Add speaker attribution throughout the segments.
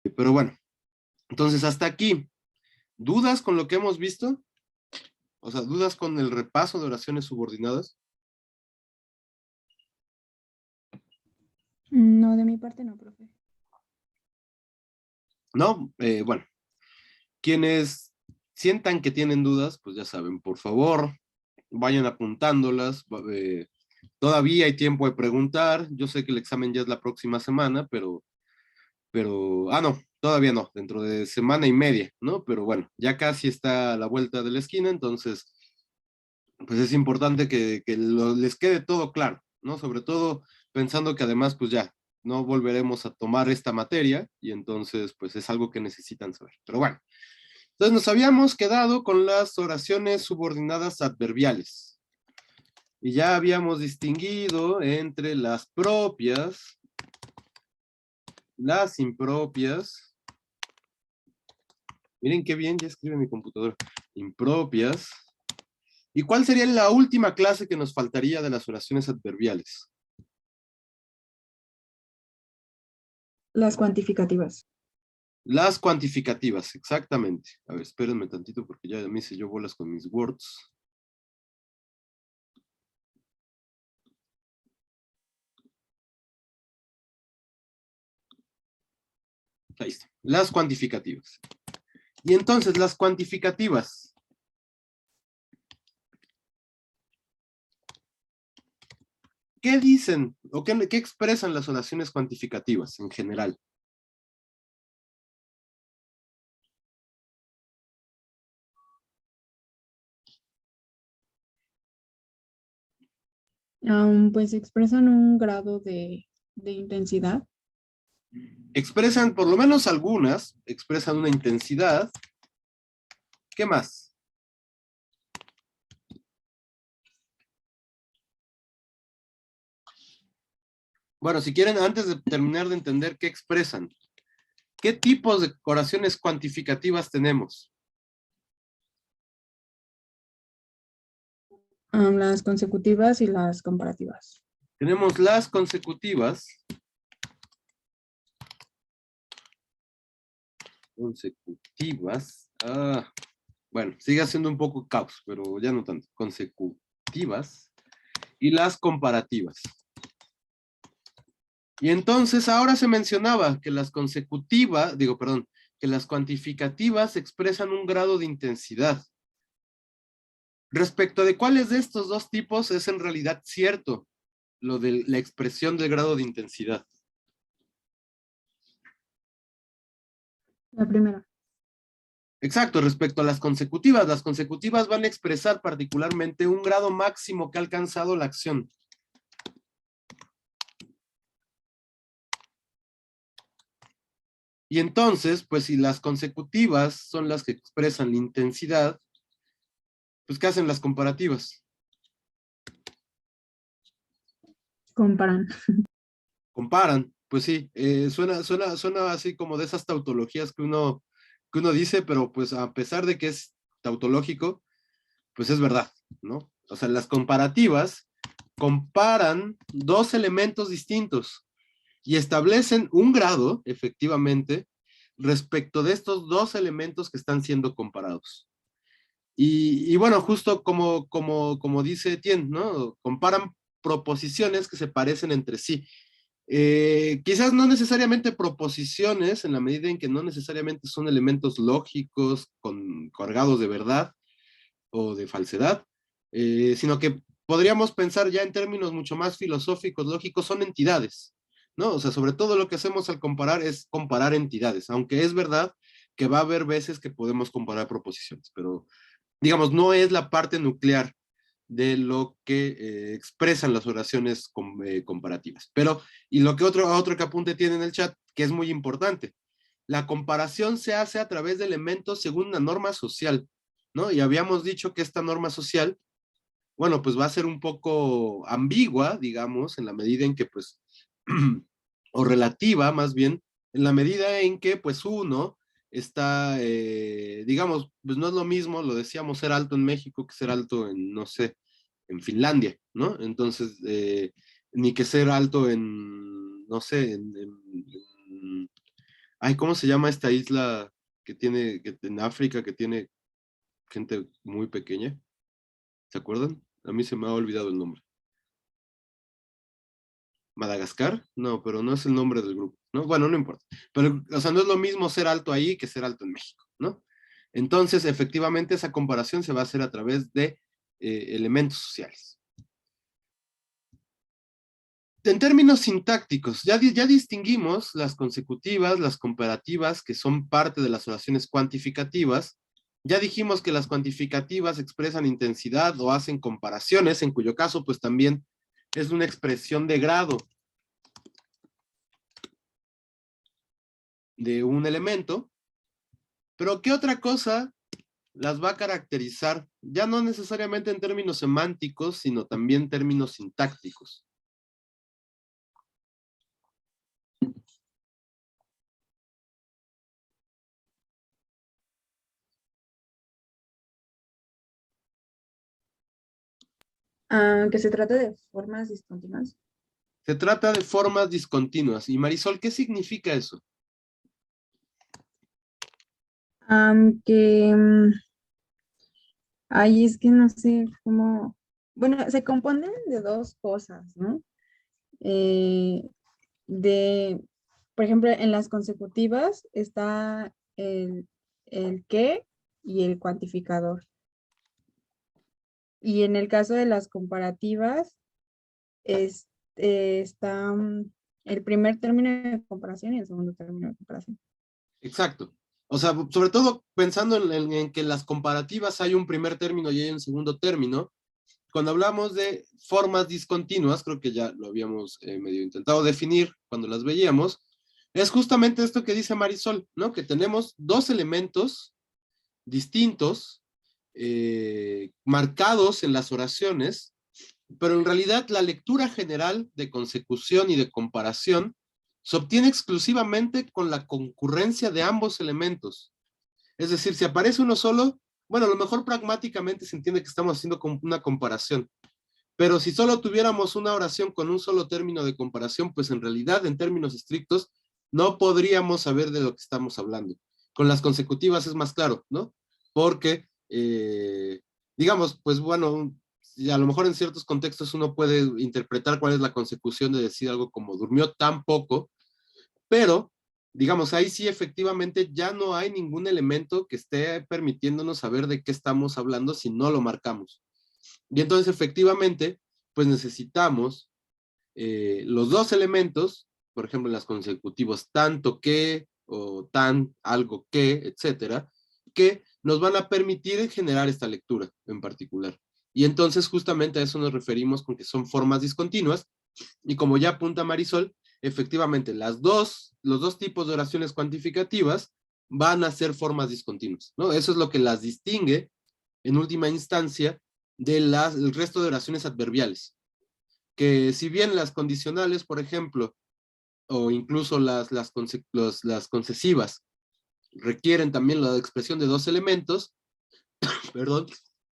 Speaker 1: Pero bueno, entonces hasta aquí. ¿Dudas con lo que hemos visto? O sea, ¿dudas con el repaso de oraciones subordinadas?
Speaker 2: No, de mi parte no, profe.
Speaker 1: No, bueno, quienes sientan que tienen dudas, pues ya saben, por favor, vayan apuntándolas. Todavía hay tiempo de preguntar. Yo sé que el examen ya es la próxima semana, no, todavía no, dentro de semana y media, ¿no? Pero bueno, ya casi está a la vuelta de la esquina, entonces, pues es importante que les quede todo claro, ¿no? Sobre todo pensando que además, pues ya, no volveremos a tomar esta materia y entonces, pues es algo que necesitan saber. Pero bueno, entonces nos habíamos quedado con las oraciones subordinadas adverbiales. Y ya habíamos distinguido entre las propias, las impropias. Miren qué bien, ya escribe mi computadora. Impropias. ¿Y cuál sería la última clase que nos faltaría de las oraciones adverbiales?
Speaker 2: Las cuantificativas.
Speaker 1: Las cuantificativas, exactamente. A ver, espérenme tantito porque ya me hice yo bolas con mis words. Ahí está. Las cuantificativas. Y entonces, las cuantificativas. ¿Qué dicen o qué expresan las oraciones cuantificativas en general?
Speaker 2: Pues expresan un grado de intensidad.
Speaker 1: Expresan, por lo menos algunas, expresan una intensidad. ¿Qué más? Bueno, si quieren, antes de terminar de entender qué expresan, ¿qué tipos de oraciones cuantificativas tenemos?
Speaker 2: Las consecutivas y las comparativas.
Speaker 1: Tenemos las consecutivas. Bueno, sigue siendo un poco caos, pero ya no tanto. Consecutivas y las comparativas. Y entonces ahora se mencionaba que las consecutivas, que las cuantificativas expresan un grado de intensidad. Respecto de cuáles de estos dos tipos es en realidad cierto lo de la expresión del grado de intensidad.
Speaker 2: La primera.
Speaker 1: Exacto, respecto a las consecutivas van a expresar particularmente un grado máximo que ha alcanzado la acción. Y entonces, pues si las consecutivas son las que expresan la intensidad, pues ¿qué hacen las comparativas?
Speaker 2: Comparan.
Speaker 1: Comparan, pues sí, suena así como de esas tautologías que uno dice, pero pues a pesar de que es tautológico, pues es verdad, ¿no? O sea, las comparativas comparan dos elementos distintos y establecen un grado, efectivamente, respecto de estos dos elementos que están siendo comparados. Y bueno, justo como dice Etienne, ¿no? Comparan proposiciones que se parecen entre sí. Quizás no necesariamente proposiciones, en la medida en que no necesariamente son elementos lógicos cargados de verdad o de falsedad, sino que podríamos pensar ya en términos mucho más filosóficos, lógicos, son entidades, ¿no? O sea, sobre todo lo que hacemos al comparar es comparar entidades, aunque es verdad que va a haber veces que podemos comparar proposiciones, pero digamos, no es la parte nuclear de lo que expresan las oraciones comparativas. Pero, y lo que otro que apunte tiene en el chat, que es muy importante, la comparación se hace a través de elementos según una norma social, ¿no? Y habíamos dicho que esta norma social, bueno, pues va a ser un poco ambigua, digamos, en la medida en que, pues, o relativa más bien, en la medida en que, pues, uno está, digamos, pues no es lo mismo, lo decíamos, ser alto en México que ser alto en, no sé, en Finlandia, ¿no? Entonces, ni que ser alto en, no sé, Ay, ¿cómo se llama esta isla que tiene, en África, que tiene gente muy pequeña? ¿Se acuerdan? A mí se me ha olvidado el nombre. ¿Madagascar? No, pero no es el nombre del grupo, ¿no? Bueno, no importa. Pero, o sea, no es lo mismo ser alto ahí que ser alto en México, ¿no? Entonces, efectivamente, esa comparación se va a hacer a través de elementos sociales. En términos sintácticos, ya distinguimos las consecutivas, las comparativas, que son parte de las oraciones cuantificativas. Ya dijimos que las cuantificativas expresan intensidad o hacen comparaciones, en cuyo caso, pues también es una expresión de grado de un elemento. Pero ¿qué otra cosa las va a caracterizar? Ya no necesariamente en términos semánticos, sino también en términos sintácticos.
Speaker 2: Que se trata de formas discontinuas.
Speaker 1: Se trata de formas discontinuas. Y Marisol, ¿qué significa eso?
Speaker 2: Que ahí es que no sé cómo, bueno, se componen de dos cosas, ¿no? Eh, de, por ejemplo, en las consecutivas está el qué y el cuantificador. Y en el caso de las comparativas, es, está el primer término de comparación y el segundo término de comparación.
Speaker 1: Exacto. O sea, sobre todo pensando en que en las comparativas hay un primer término y hay un segundo término. Cuando hablamos de formas discontinuas, creo que ya lo habíamos medio intentado definir cuando las veíamos, es justamente esto que dice Marisol, ¿no? Que tenemos dos elementos distintos, marcados en las oraciones, pero en realidad la lectura general de consecución y de comparación se obtiene exclusivamente con la concurrencia de ambos elementos. Es decir, si aparece uno solo, bueno, a lo mejor pragmáticamente se entiende que estamos haciendo una comparación, pero si solo tuviéramos una oración con un solo término de comparación, pues en realidad, en términos estrictos, no podríamos saber de lo que estamos hablando. Con las consecutivas es más claro, ¿no? Porque, digamos, pues bueno, a lo mejor en ciertos contextos uno puede interpretar cuál es la consecución de decir algo como durmió tan poco, pero, digamos, ahí sí efectivamente ya no hay ningún elemento que esté permitiéndonos saber de qué estamos hablando si no lo marcamos. Y entonces efectivamente, pues necesitamos los dos elementos, por ejemplo, en las consecutivos tanto que o tan algo que, etcétera, que nos van a permitir generar esta lectura en particular. Y entonces justamente a eso nos referimos con que son formas discontinuas, y como ya apunta Marisol, efectivamente los dos tipos de oraciones cuantificativas van a ser formas discontinuas, ¿no? Eso es lo que las distingue en última instancia del resto de oraciones adverbiales, que si bien las condicionales, por ejemplo, o incluso las concesivas, requieren también la expresión de dos elementos, perdón,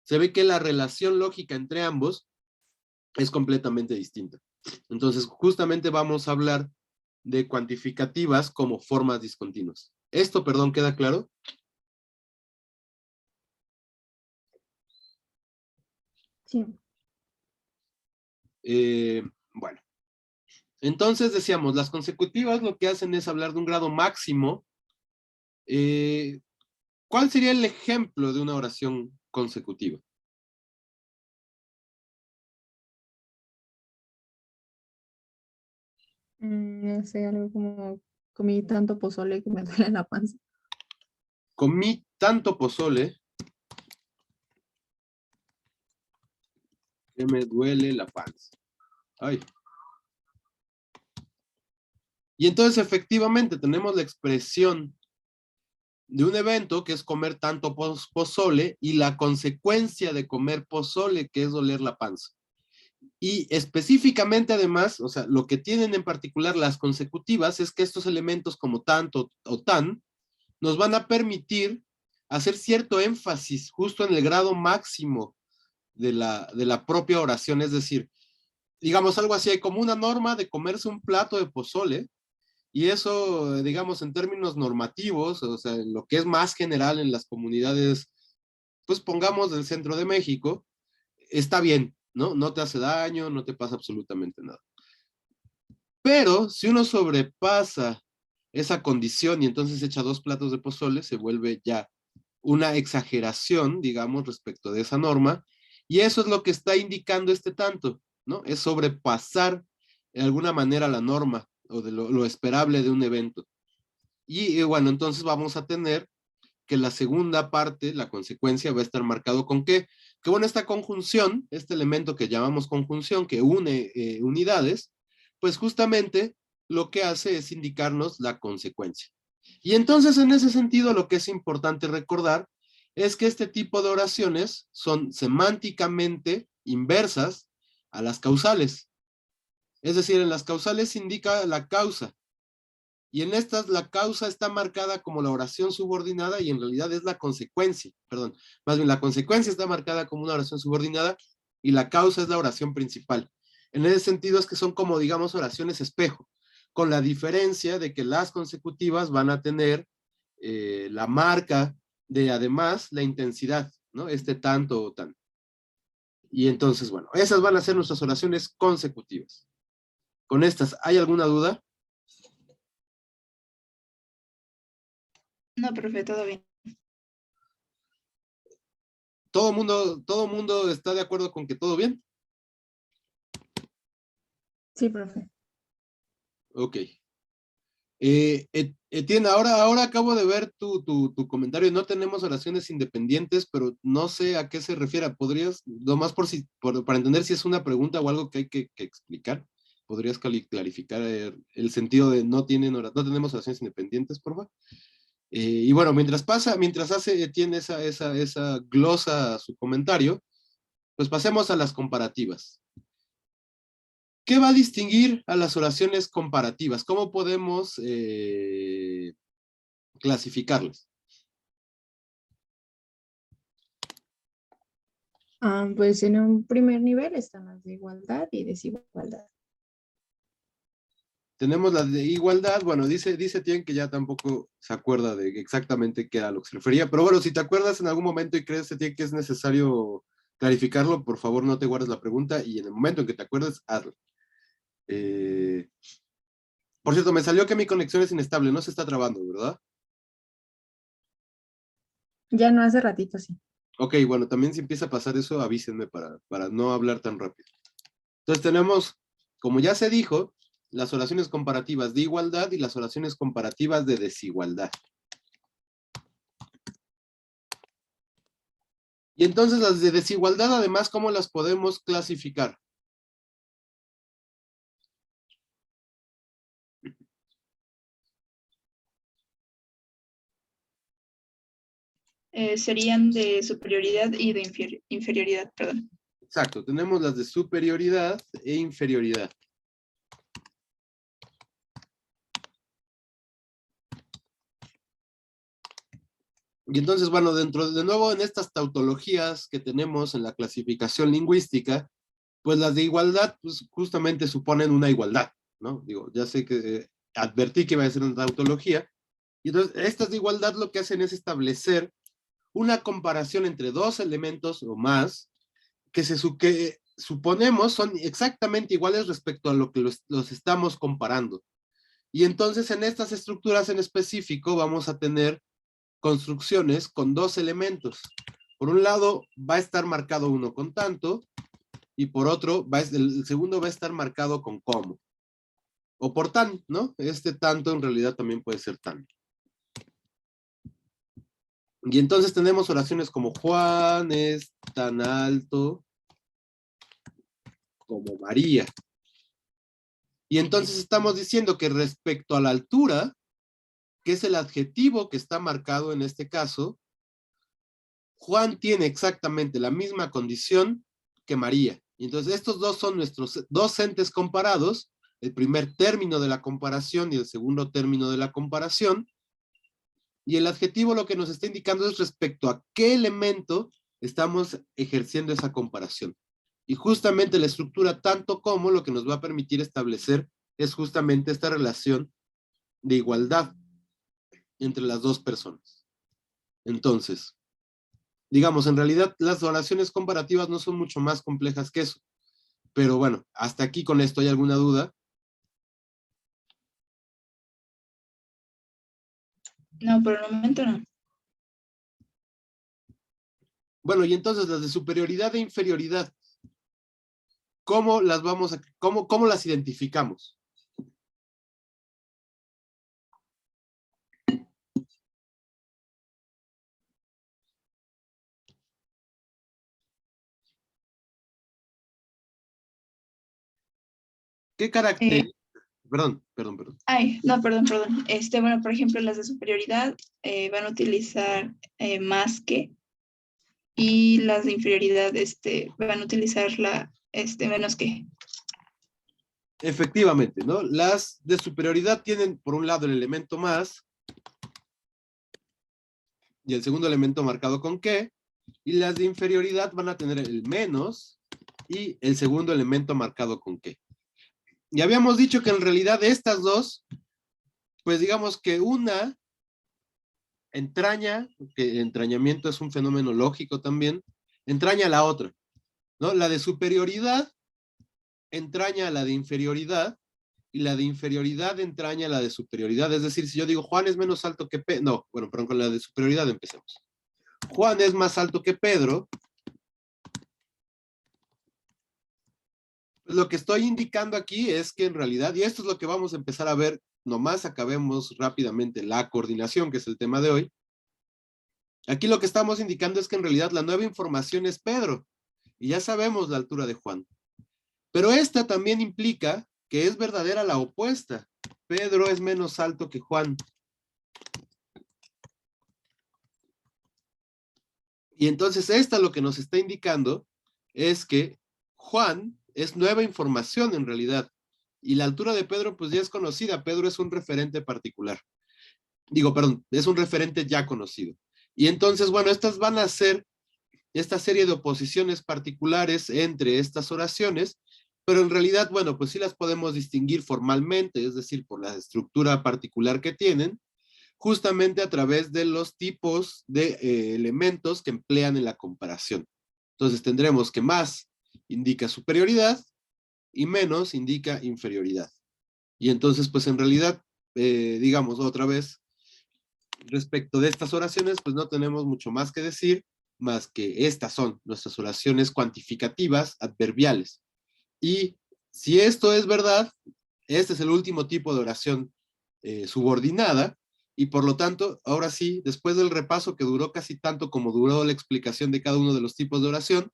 Speaker 1: se ve que la relación lógica entre ambos es completamente distinta. Entonces, justamente vamos a hablar de cuantificativas como formas discontinuas. ¿Esto, perdón, queda claro?
Speaker 2: Sí.
Speaker 1: Bueno, entonces decíamos, las consecutivas lo que hacen es hablar de un grado máximo. ¿Cuál sería el ejemplo de una oración consecutiva?
Speaker 2: No sé, algo como comí tanto pozole que me duele la panza.
Speaker 1: Comí tanto pozole que me duele la panza. Ay. Y entonces efectivamente tenemos la expresión de un evento que es comer tanto pozole y la consecuencia de comer pozole que es doler la panza. Y específicamente además, o sea, lo que tienen en particular las consecutivas es que estos elementos como tanto o tan nos van a permitir hacer cierto énfasis justo en el grado máximo de la propia oración, es decir, digamos algo así, hay como una norma de comerse un plato de pozole Y eso, digamos, en términos normativos, o sea, en lo que es más general en las comunidades, pues pongamos del centro de México, está bien, ¿no? No te hace daño, no te pasa absolutamente nada. Pero si uno sobrepasa esa condición y entonces echa 2 platos de pozole, se vuelve ya una exageración, digamos, respecto de esa norma, y eso es lo que está indicando este tanto, ¿no? Es sobrepasar de alguna manera la norma o de lo esperable de un evento. Y bueno, entonces vamos a tener que la segunda parte, la consecuencia, va a estar marcado con qué. Que bueno, esta conjunción, este elemento que llamamos conjunción, que une unidades, pues justamente lo que hace es indicarnos la consecuencia. Y entonces, en ese sentido, lo que es importante recordar es que este tipo de oraciones son semánticamente inversas a las causales. Es decir, en las causales se indica la causa, y en estas la causa está marcada como la oración subordinada y en realidad es la consecuencia, perdón, más bien la consecuencia está marcada como una oración subordinada y la causa es la oración principal. En ese sentido es que son como, digamos, oraciones espejo, con la diferencia de que las consecutivas van a tener la marca de además la intensidad, ¿no? Este tanto o tan. Y entonces, bueno, esas van a ser nuestras oraciones consecutivas. Con estas, ¿hay alguna duda?
Speaker 3: No, profe, todo bien.
Speaker 1: Todo mundo está de acuerdo con que todo bien.
Speaker 2: Sí, profe.
Speaker 1: Ok. Etienne, ahora acabo de ver tu comentario. No tenemos oraciones independientes, pero no sé a qué se refiere. ¿Podrías, nomás para entender si es una pregunta o algo que hay que explicar, podrías clarificar el sentido de no tenemos oraciones independientes, por favor? Y bueno, mientras hace Etienne esa glosa a su comentario, pues pasemos a las comparativas. ¿Qué va a distinguir a las oraciones comparativas? ¿Cómo podemos clasificarlas?
Speaker 2: Pues en un primer nivel están las de igualdad y desigualdad.
Speaker 1: Tenemos las de igualdad. Bueno, dice Tien que ya tampoco se acuerda de exactamente qué era lo que se refería, pero bueno, si te acuerdas en algún momento y crees, Tien, que es necesario clarificarlo, por favor no te guardes la pregunta y en el momento en que te acuerdes, hazlo. Eh, por cierto, me salió que mi conexión es inestable, no se está trabando, ¿verdad?
Speaker 2: Ya no hace ratito, sí.
Speaker 1: Ok, bueno, también si empieza a pasar eso, avísenme para no hablar tan rápido. Entonces tenemos, como ya se dijo, las oraciones comparativas de igualdad y las oraciones comparativas de desigualdad. Y entonces las de desigualdad, además, ¿cómo las podemos clasificar?
Speaker 3: Serían de superioridad y de inferioridad, perdón.
Speaker 1: Exacto, tenemos las de superioridad e inferioridad. Y entonces, bueno, de nuevo, en estas tautologías que tenemos en la clasificación lingüística, pues las de igualdad, pues justamente suponen una igualdad, ¿no? Digo, ya sé que advertí que iba a ser una tautología, y entonces estas de igualdad lo que hacen es establecer una comparación entre dos elementos o más que suponemos son exactamente iguales respecto a lo que los estamos comparando. Y entonces en estas estructuras en específico vamos a tener construcciones con dos elementos. Por un lado va a estar marcado uno con tanto y por otro el segundo va a estar marcado con como. O por tan, ¿no? Este tanto en realidad también puede ser tan. Y entonces tenemos oraciones como Juan es tan alto como María. Y entonces estamos diciendo que respecto a la altura, que es el adjetivo que está marcado en este caso, Juan tiene exactamente la misma condición que María. Y entonces estos dos son nuestros dos entes comparados, el primer término de la comparación y el segundo término de la comparación. Y el adjetivo lo que nos está indicando es respecto a qué elemento estamos ejerciendo esa comparación. Y justamente la estructura tanto como lo que nos va a permitir establecer es justamente esta relación de igualdad entre las dos personas. Entonces, digamos, en realidad las oraciones comparativas no son mucho más complejas que eso. Pero bueno, hasta aquí con esto, ¿hay alguna duda?
Speaker 3: No, por el momento no.
Speaker 1: Bueno, y entonces las de superioridad e inferioridad, ¿cómo las vamos a, cómo las identificamos? ¿Qué
Speaker 3: Eh,
Speaker 1: carácter? Perdón.
Speaker 3: Ay, no, perdón. Bueno, por ejemplo, las de superioridad van a utilizar más que, y las de inferioridad van a utilizar menos que.
Speaker 1: Efectivamente, ¿no? Las de superioridad tienen, por un lado, el elemento más, y el segundo elemento marcado con qué, y las de inferioridad van a tener el menos, y el segundo elemento marcado con qué. Y habíamos dicho que en realidad de estas dos, pues digamos que una entraña, que entrañamiento es un fenómeno lógico también, entraña a la otra, ¿no? La de superioridad entraña a la de inferioridad, y la de inferioridad entraña a la de superioridad. Es decir, si yo digo Juan es menos alto que Pedro, no, bueno, perdón, con la de superioridad empecemos. Juan es más alto que Pedro. Lo que estoy indicando aquí es que en realidad, y esto es lo que vamos a empezar a ver, nomás acabemos rápidamente la coordinación, que es el tema de hoy. Aquí lo que estamos indicando es que en realidad la nueva información es Pedro, y ya sabemos la altura de Juan. Pero esta también implica que es verdadera la opuesta. Pedro es menos alto que Juan. Y entonces esta lo que nos está indicando es que Juan es nueva información en realidad. Y la altura de Pedro pues ya es conocida. Pedro es un referente particular. Digo, perdón, es un referente ya conocido. Y entonces, bueno, estas van a ser esta serie de oposiciones particulares entre estas oraciones, pero en realidad, bueno, pues sí las podemos distinguir formalmente, es decir, por la estructura particular que tienen, justamente a través de los tipos de elementos que emplean en la comparación. Entonces tendremos que más indica superioridad y menos indica inferioridad. Y entonces, pues en realidad, digamos otra vez, respecto de estas oraciones, pues no tenemos mucho más que decir, más que estas son nuestras oraciones cuantificativas adverbiales. Y si esto es verdad, este es el último tipo de oración subordinada, y por lo tanto, ahora sí, después del repaso que duró casi tanto como duró la explicación de cada uno de los tipos de oración,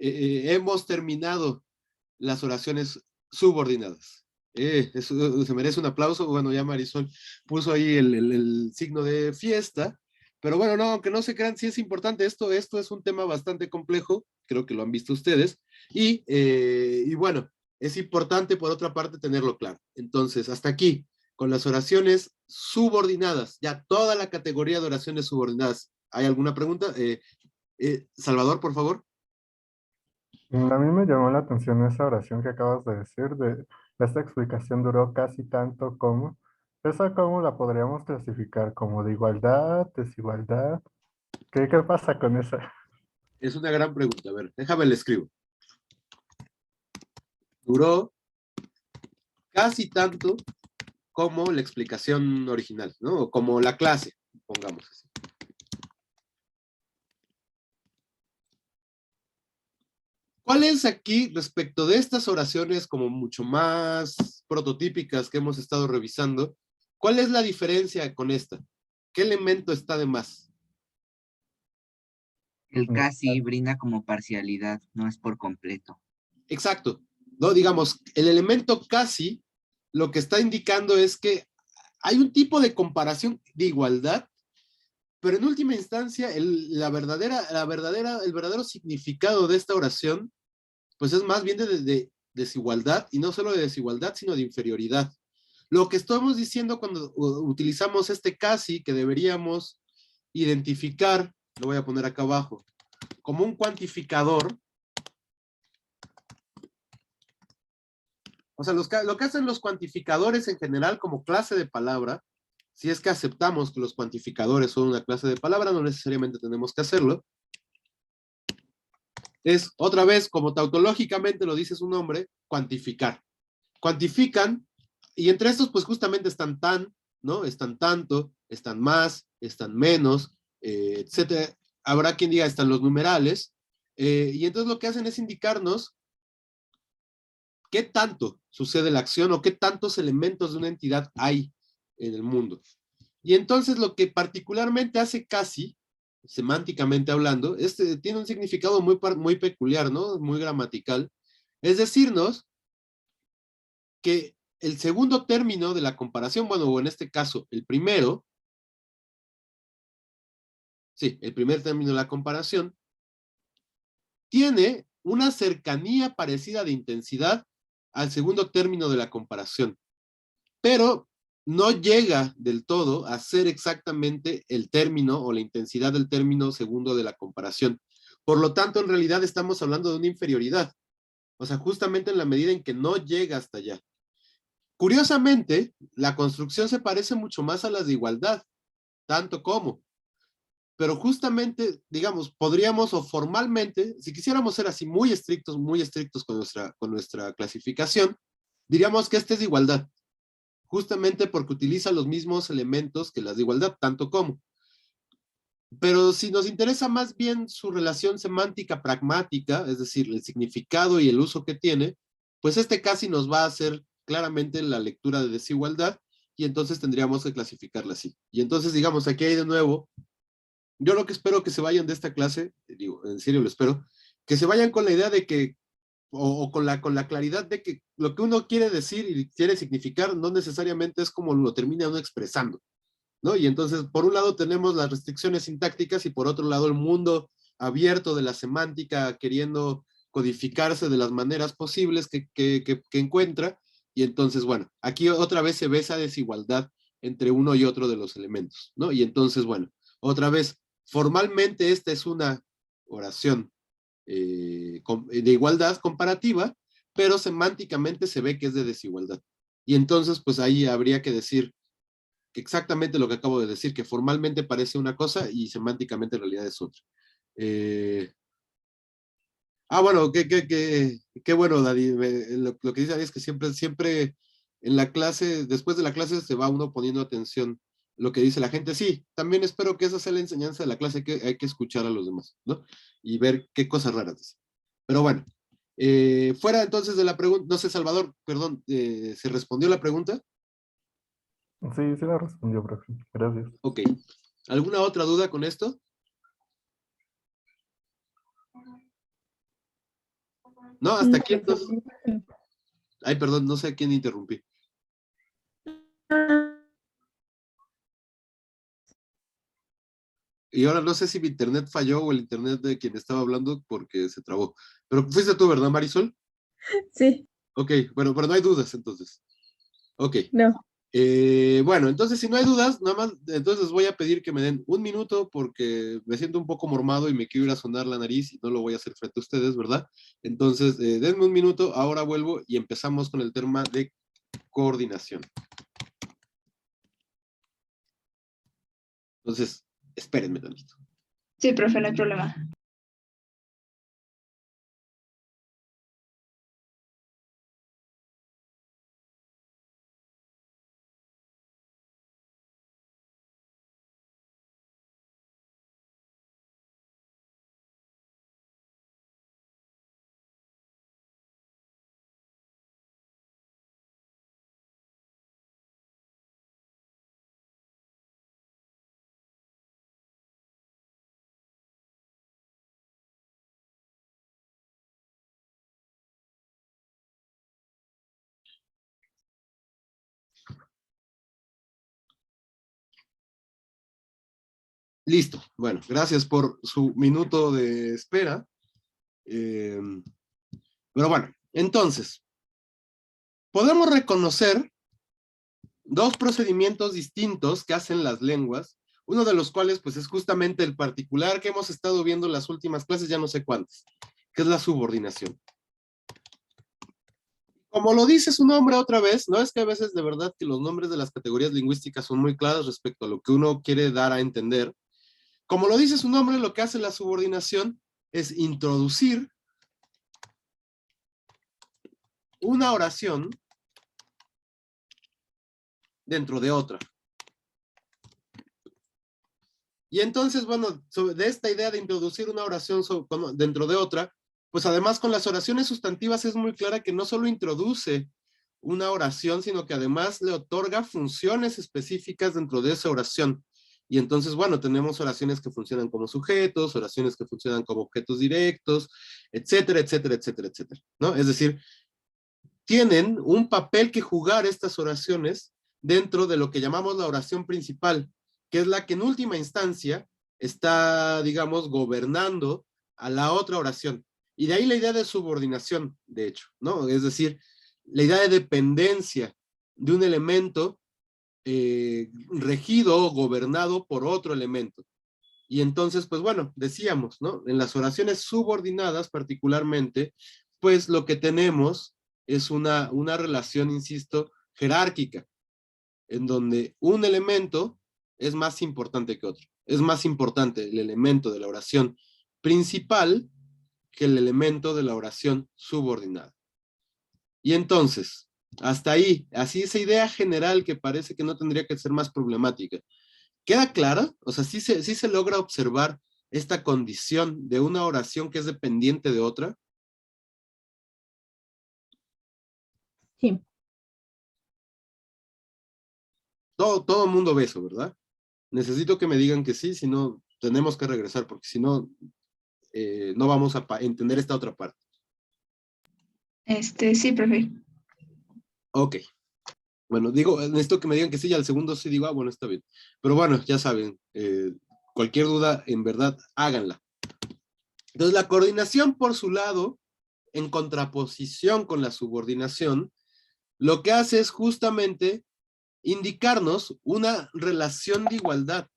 Speaker 1: hemos terminado las oraciones subordinadas. Eso se merece un aplauso. Bueno, ya Marisol puso ahí el signo de fiesta, pero bueno, no, aunque no se crean, sí es importante esto es un tema bastante complejo, creo que lo han visto ustedes, y bueno, es importante por otra parte tenerlo claro. Entonces, hasta aquí, con las oraciones subordinadas, ya toda la categoría de oraciones subordinadas. ¿Hay alguna pregunta? Salvador, por favor.
Speaker 4: A mí me llamó la atención esa oración que acabas de decir, esta explicación duró casi tanto como, ¿esa cómo la podríamos clasificar? ¿Como de igualdad, desigualdad? ¿Qué pasa con esa?
Speaker 1: Es una gran pregunta. A ver, déjame le escribo. Duró casi tanto como la explicación original, ¿no? O como la clase, pongamos así. ¿Cuál es aquí, respecto de estas oraciones como mucho más prototípicas que hemos estado revisando, cuál es la diferencia con esta? ¿Qué elemento está de más?
Speaker 5: El
Speaker 4: No.
Speaker 5: casi brinda como parcialidad, no es por completo.
Speaker 1: Exacto, ¿no? Digamos, el elemento casi lo que está indicando es que hay un tipo de comparación de igualdad, pero en última instancia el verdadero significado de esta oración pues es más bien de desigualdad, y no solo de desigualdad, sino de inferioridad. Lo que estamos diciendo cuando utilizamos este casi, que deberíamos identificar, lo voy a poner acá abajo, como un cuantificador. O sea, lo que hacen los cuantificadores en general como clase de palabra si es que aceptamos que los cuantificadores son una clase de palabra, no necesariamente tenemos que hacerlo. Es, otra vez, como tautológicamente lo dice su nombre, cuantificar. Cuantifican, y entre estos, pues justamente están tan, ¿no? Están tanto, están más, están menos, etcétera. Habrá quien diga, están los numerales, y entonces lo que hacen es indicarnos qué tanto sucede la acción o qué tantos elementos de una entidad hay en el mundo. Y entonces lo que particularmente hace CASI, semánticamente hablando, tiene un significado muy peculiar, ¿no? Muy gramatical. Es decirnos que el segundo término de la comparación, bueno, o en este caso, el primero, sí, el primer término de la comparación, tiene una cercanía parecida de intensidad al segundo término de la comparación, pero no llega del todo a ser exactamente el término o la intensidad del término segundo de la comparación. Por lo tanto, en realidad estamos hablando de una inferioridad, o sea, justamente en la medida en que no llega hasta allá. Curiosamente, la construcción se parece mucho más a las de igualdad, tanto como, pero justamente, digamos, podríamos o formalmente, si quisiéramos ser así muy estrictos con nuestra clasificación, diríamos que esta es de igualdad, justamente porque utiliza los mismos elementos que las de igualdad, tanto como. Pero si nos interesa más bien su relación semántica pragmática, es decir, el significado y el uso que tiene, pues este casi nos va a hacer claramente la lectura de desigualdad y entonces tendríamos que clasificarla así. Y entonces, digamos, aquí hay de nuevo, yo lo que espero que se vayan de esta clase, digo, en serio lo espero, que se vayan con la idea de que, o con la claridad de que lo que uno quiere decir y quiere significar no necesariamente es como lo termina uno expresando, ¿no? Y entonces, por un lado tenemos las restricciones sintácticas y por otro lado el mundo abierto de la semántica queriendo codificarse de las maneras posibles que encuentra. Y entonces, bueno, aquí otra vez se ve esa desigualdad entre uno y otro de los elementos, ¿no? Y entonces, bueno, otra vez, formalmente esta es una oración de igualdad comparativa, pero semánticamente se ve que es de desigualdad. Y entonces, pues ahí habría que decir exactamente lo que acabo de decir, que formalmente parece una cosa y semánticamente en realidad es otra. Bueno, qué bueno, Dani. Lo que dice Dani es que siempre en la clase, después de la clase se va uno poniendo atención lo que dice la gente. Sí, también espero que esa sea la enseñanza de la clase, que hay que escuchar a los demás, ¿no? Y ver qué cosas raras dice. Pero bueno, fuera entonces de la pregunta, no sé, Salvador, perdón, ¿se respondió la pregunta?
Speaker 4: Sí, sí la respondió, profe. Gracias.
Speaker 1: Ok. ¿Alguna otra duda con esto? No, hasta aquí entonces. Ay, perdón, no sé a quién interrumpí. Y ahora no sé si mi internet falló o el internet de quien estaba hablando porque se trabó. Pero fuiste tú, ¿verdad, Marisol?
Speaker 2: Sí,
Speaker 1: Ok, bueno, pero no hay dudas entonces. Ok.
Speaker 2: no.
Speaker 1: Bueno, entonces si no hay dudas, nada más, entonces les voy a pedir que me den un minuto porque me siento un poco mormado y me quiero ir a sonar la nariz y no lo voy a hacer frente a ustedes, ¿verdad? Entonces, denme un minuto, ahora vuelvo y empezamos con el tema de coordinación. Entonces, espérenme tantito.
Speaker 3: Sí, profe, no hay problema.
Speaker 1: Listo. Bueno, gracias por su minuto de espera. Pero bueno, entonces, podemos reconocer dos procedimientos distintos que hacen las lenguas, uno de los cuales pues es justamente el particular que hemos estado viendo en las últimas clases, ya no sé cuántas, que es la subordinación. Como lo dice su nombre otra vez, no es que a veces de verdad que los nombres de las categorías lingüísticas son muy claros respecto a lo que uno quiere dar a entender. Como lo dice su nombre, lo que hace la subordinación es introducir una oración dentro de otra. Y entonces, bueno, de esta idea de introducir una oración dentro de otra, pues además con las oraciones sustantivas es muy clara que no solo introduce una oración, sino que además le otorga funciones específicas dentro de esa oración. Y entonces, bueno, tenemos oraciones que funcionan como sujetos, oraciones que funcionan como objetos directos, etcétera, etcétera, etcétera, etcétera, ¿no? Es decir, tienen un papel que jugar estas oraciones dentro de lo que llamamos la oración principal, que es la que en última instancia está, digamos, gobernando a la otra oración. Y de ahí la idea de subordinación, de hecho, ¿no? Es decir, la idea de dependencia de un elemento regido o gobernado por otro elemento. Y entonces, pues bueno, decíamos, ¿no? En las oraciones subordinadas particularmente, pues lo que tenemos es una relación, insisto, jerárquica, en donde un elemento es más importante que otro. Es más importante el elemento de la oración principal que el elemento de la oración subordinada. Y entonces, hasta ahí, así esa idea general que parece que no tendría que ser más problemática. ¿Queda clara? O sea, sí se logra observar esta condición de una oración que es dependiente de otra.
Speaker 2: Sí.
Speaker 1: Todo el mundo ve eso, ¿verdad? Necesito que me digan que sí, si no, tenemos que regresar, porque si no, no vamos a entender esta otra parte.
Speaker 3: Sí, profe.
Speaker 1: Ok. Bueno, digo, necesito que me digan que sí, y al segundo sí digo, bueno, está bien. Pero bueno, ya saben, cualquier duda, en verdad, háganla. Entonces, la coordinación, por su lado, en contraposición con la subordinación, lo que hace es justamente indicarnos una relación de igualdad.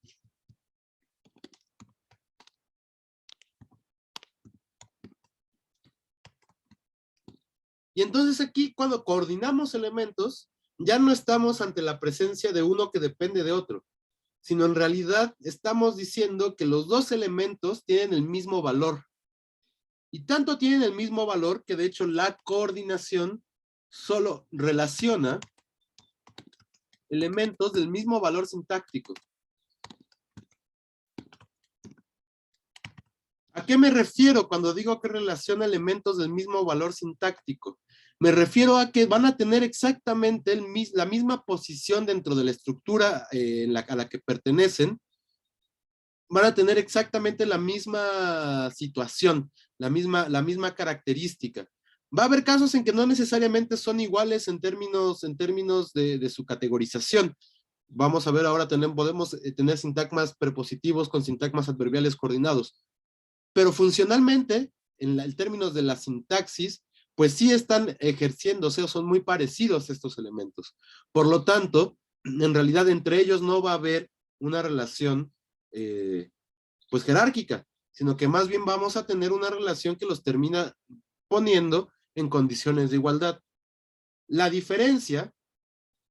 Speaker 1: Y entonces aquí, cuando coordinamos elementos, ya no estamos ante la presencia de uno que depende de otro, sino en realidad estamos diciendo que los dos elementos tienen el mismo valor. Y tanto tienen el mismo valor que de hecho la coordinación solo relaciona elementos del mismo valor sintáctico. ¿A qué me refiero cuando digo que relaciona elementos del mismo valor sintáctico? Me refiero a que van a tener exactamente la misma posición dentro de la estructura a la que pertenecen, van a tener exactamente la misma situación, la misma característica. Va a haber casos en que no necesariamente son iguales en términos de su categorización. Vamos a ver ahora, podemos tener sintagmas prepositivos con sintagmas adverbiales coordinados. Pero funcionalmente, en términos de la sintaxis, pues sí están ejerciéndose o son muy parecidos estos elementos. Por lo tanto, en realidad entre ellos no va a haber una relación pues jerárquica, sino que más bien vamos a tener una relación que los termina poniendo en condiciones de igualdad. La diferencia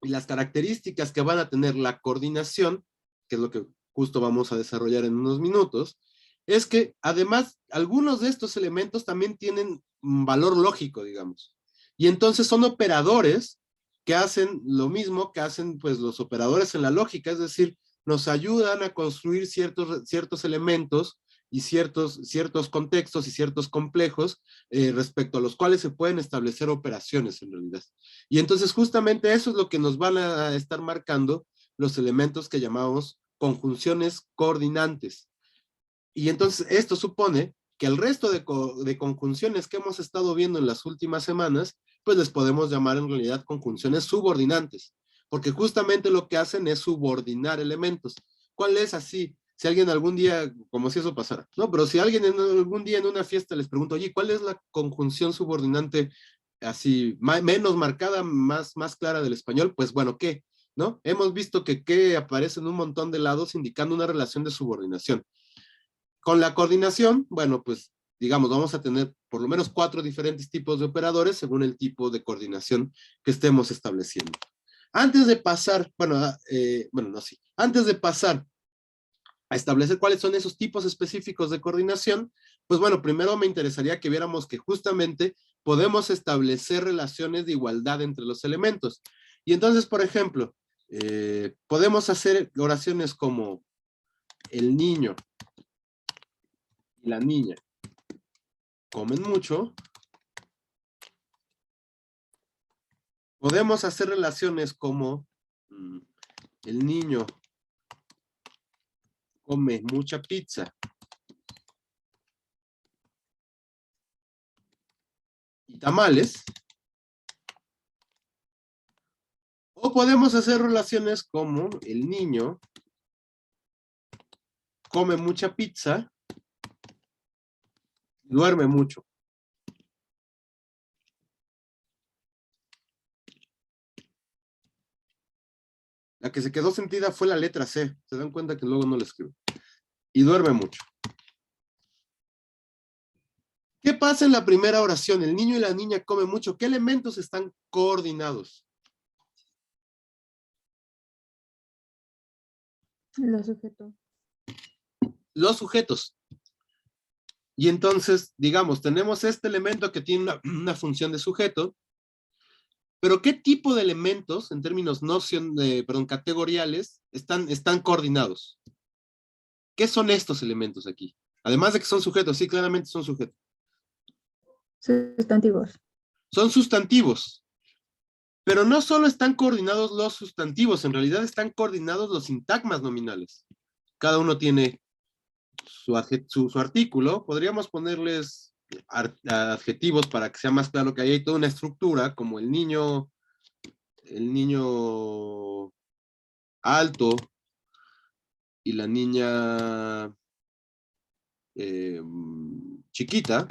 Speaker 1: y las características que van a tener la coordinación, que es lo que justo vamos a desarrollar en unos minutos, es que además algunos de estos elementos también tienen valor lógico, digamos. Y entonces son operadores que hacen lo mismo que hacen pues los operadores en la lógica, es decir, nos ayudan a construir ciertos elementos y ciertos contextos y ciertos complejos respecto a los cuales se pueden establecer operaciones en realidad. Y entonces justamente eso es lo que nos van a estar marcando los elementos que llamamos conjunciones coordinantes. Y entonces esto supone que el resto de conjunciones que hemos estado viendo en las últimas semanas, pues les podemos llamar en realidad conjunciones subordinantes, porque justamente lo que hacen es subordinar elementos. ¿Cuál es así? Si alguien algún día, como si eso pasara, ¿no? Pero si alguien algún día en una fiesta les pregunta, oye, ¿cuál es la conjunción subordinante así, menos marcada, más clara del español? Pues bueno, ¿qué? ¿No? Hemos visto que aparece en un montón de lados indicando una relación de subordinación. Con la coordinación, bueno, pues digamos, vamos a tener por lo menos 4 diferentes tipos de operadores según el tipo de coordinación que estemos estableciendo. Antes de pasar, antes de pasar a establecer cuáles son esos tipos específicos de coordinación, pues bueno, primero me interesaría que viéramos que justamente podemos establecer relaciones de igualdad entre los elementos. Y entonces, por ejemplo, podemos hacer oraciones como el niño y la niña comen mucho. Podemos hacer relaciones como el niño come mucha pizza y tamales. O podemos hacer relaciones como el niño come mucha pizza y duerme mucho. La que se quedó sentida fue la letra C. Se dan cuenta que luego no la escribo. Y duerme mucho. ¿Qué pasa en la primera oración? El niño y la niña comen mucho. ¿Qué elementos están coordinados?
Speaker 2: Los sujetos.
Speaker 1: Los sujetos. Y entonces, digamos, tenemos este elemento que tiene una función de sujeto, pero ¿qué tipo de elementos, en términos categoriales, están coordinados? ¿Qué son estos elementos aquí? Además de que son sujetos, sí, claramente son sujetos.
Speaker 2: Sustantivos.
Speaker 1: Son sustantivos. Pero no solo están coordinados los sustantivos, en realidad están coordinados los sintagmas nominales. Cada uno tiene su artículo. Podríamos ponerles adjetivos para que sea más claro que ahí hay toda una estructura, como el niño alto y la niña chiquita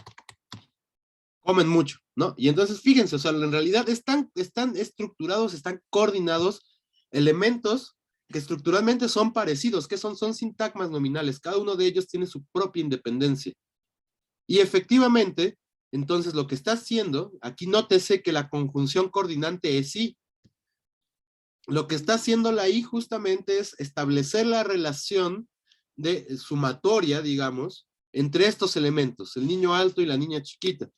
Speaker 1: comen mucho, ¿no? Y entonces fíjense, o sea, en realidad están estructurados, están coordinados elementos que estructuralmente son parecidos, que son sintagmas nominales, cada uno de ellos tiene su propia independencia. Y efectivamente, entonces lo que está haciendo, aquí nótese que la conjunción coordinante es sí. Lo que está haciendo la I justamente es establecer la relación de sumatoria, digamos, entre estos elementos, el niño alto y la niña chiquita.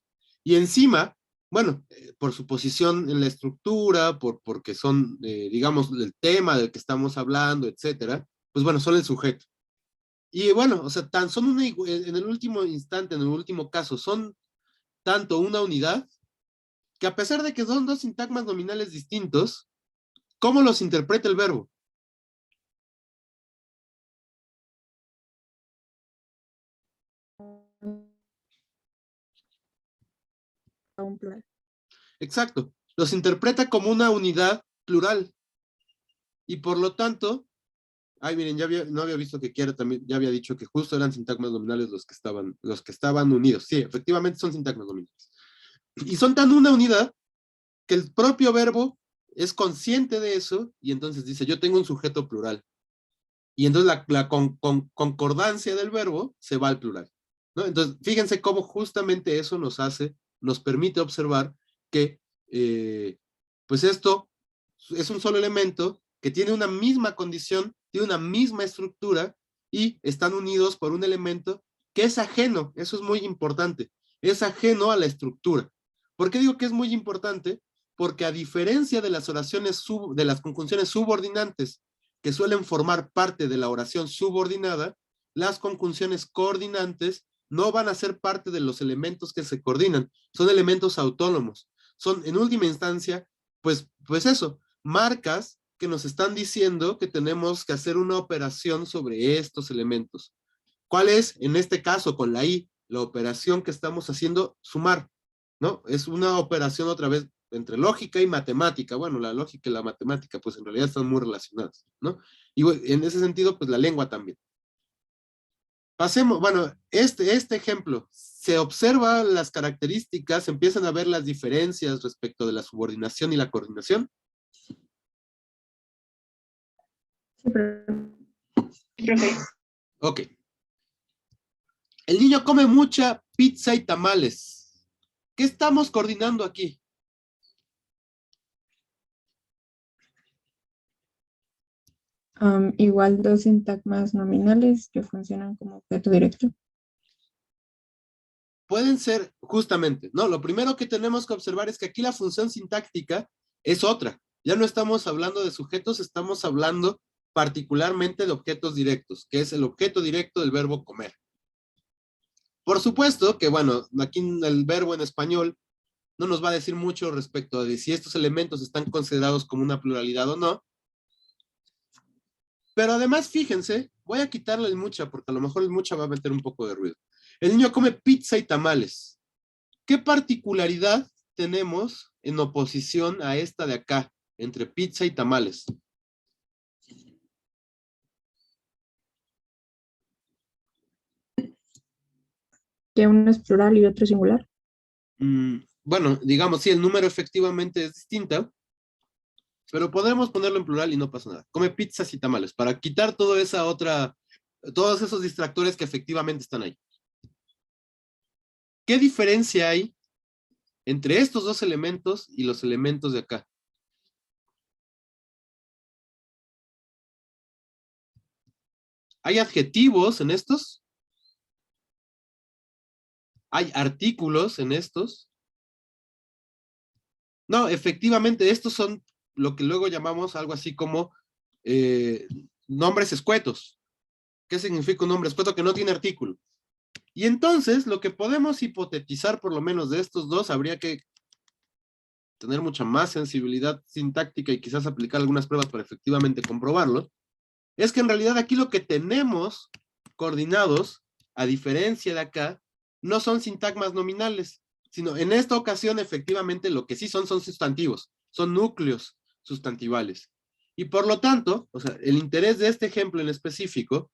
Speaker 1: Y encima, bueno, por su posición en la estructura, porque son, digamos, el tema del que estamos hablando, etcétera, pues bueno, son el sujeto. Y bueno, o sea, en el último instante, en el último caso, son tanto una unidad, que a pesar de que son dos sintagmas nominales distintos, ¿cómo los interpreta el verbo?
Speaker 2: Un plural.
Speaker 1: Exacto, los interpreta como una unidad plural. Y por lo tanto, miren, no había visto que Kiara también ya había dicho que justo eran sintagmas nominales los que estaban unidos. Sí, efectivamente son sintagmas nominales. Y son tan una unidad que el propio verbo es consciente de eso y entonces dice, yo tengo un sujeto plural. Y entonces la concordancia del verbo se va al plural, ¿no? Entonces, fíjense cómo justamente eso nos permite observar que, pues esto es un solo elemento que tiene una misma condición, tiene una misma estructura y están unidos por un elemento que es ajeno, eso es muy importante, es ajeno a la estructura. ¿Por qué digo que es muy importante? Porque a diferencia de las oraciones, de las conjunciones subordinantes, que suelen formar parte de la oración subordinada, las conjunciones coordinantes no van a ser parte de los elementos que se coordinan, son elementos autónomos, son en última instancia, pues eso, marcas que nos están diciendo que tenemos que hacer una operación sobre estos elementos. ¿Cuál es, en este caso, con la I, la operación que estamos haciendo? Sumar, ¿no? Es una operación otra vez entre lógica y matemática. Bueno, la lógica y la matemática, pues en realidad están muy relacionadas, ¿no? Y en ese sentido, pues la lengua también. Pasemos, bueno, este ejemplo, se observan las características, empiezan a ver las diferencias respecto de la subordinación y la coordinación.
Speaker 2: Sí, pero
Speaker 3: Profe.
Speaker 1: Ok. El niño come mucha pizza y tamales. ¿Qué estamos coordinando aquí?
Speaker 2: Igual dos sintagmas nominales que funcionan como objeto directo.
Speaker 1: Pueden ser, justamente, no, lo primero que tenemos que observar es que aquí la función sintáctica es otra. Ya no estamos hablando de sujetos, estamos hablando particularmente de objetos directos, que es el objeto directo del verbo comer. Por supuesto que, bueno, aquí el verbo en español no nos va a decir mucho respecto a si estos elementos están considerados como una pluralidad o no. Pero además, fíjense, voy a quitarle el mucha, porque a lo mejor el mucha va a meter un poco de ruido. El niño come pizza y tamales. ¿Qué particularidad tenemos en oposición a esta de acá, entre pizza y tamales?
Speaker 2: Que uno es plural y otro singular.
Speaker 1: Bueno, digamos, sí, el número efectivamente es distinto, pero podemos ponerlo en plural y no pasa nada. Come pizzas y tamales, para quitar toda esa otra, todos esos distractores que efectivamente están ahí. ¿Qué diferencia hay entre estos dos elementos y los elementos de acá? ¿Hay adjetivos en estos? ¿Hay artículos en estos? No, efectivamente, estos son lo que luego llamamos algo así como nombres escuetos. ¿Qué significa un nombre escueto? Que no tiene artículo. Y entonces, lo que podemos hipotetizar, por lo menos de estos dos, habría que tener mucha más sensibilidad sintáctica y quizás aplicar algunas pruebas para efectivamente comprobarlo, es que en realidad aquí lo que tenemos coordinados, a diferencia de acá, no son sintagmas nominales, sino en esta ocasión efectivamente lo que sí son sustantivos, son núcleos sustantivales. Y por lo tanto, o sea, el interés de este ejemplo en específico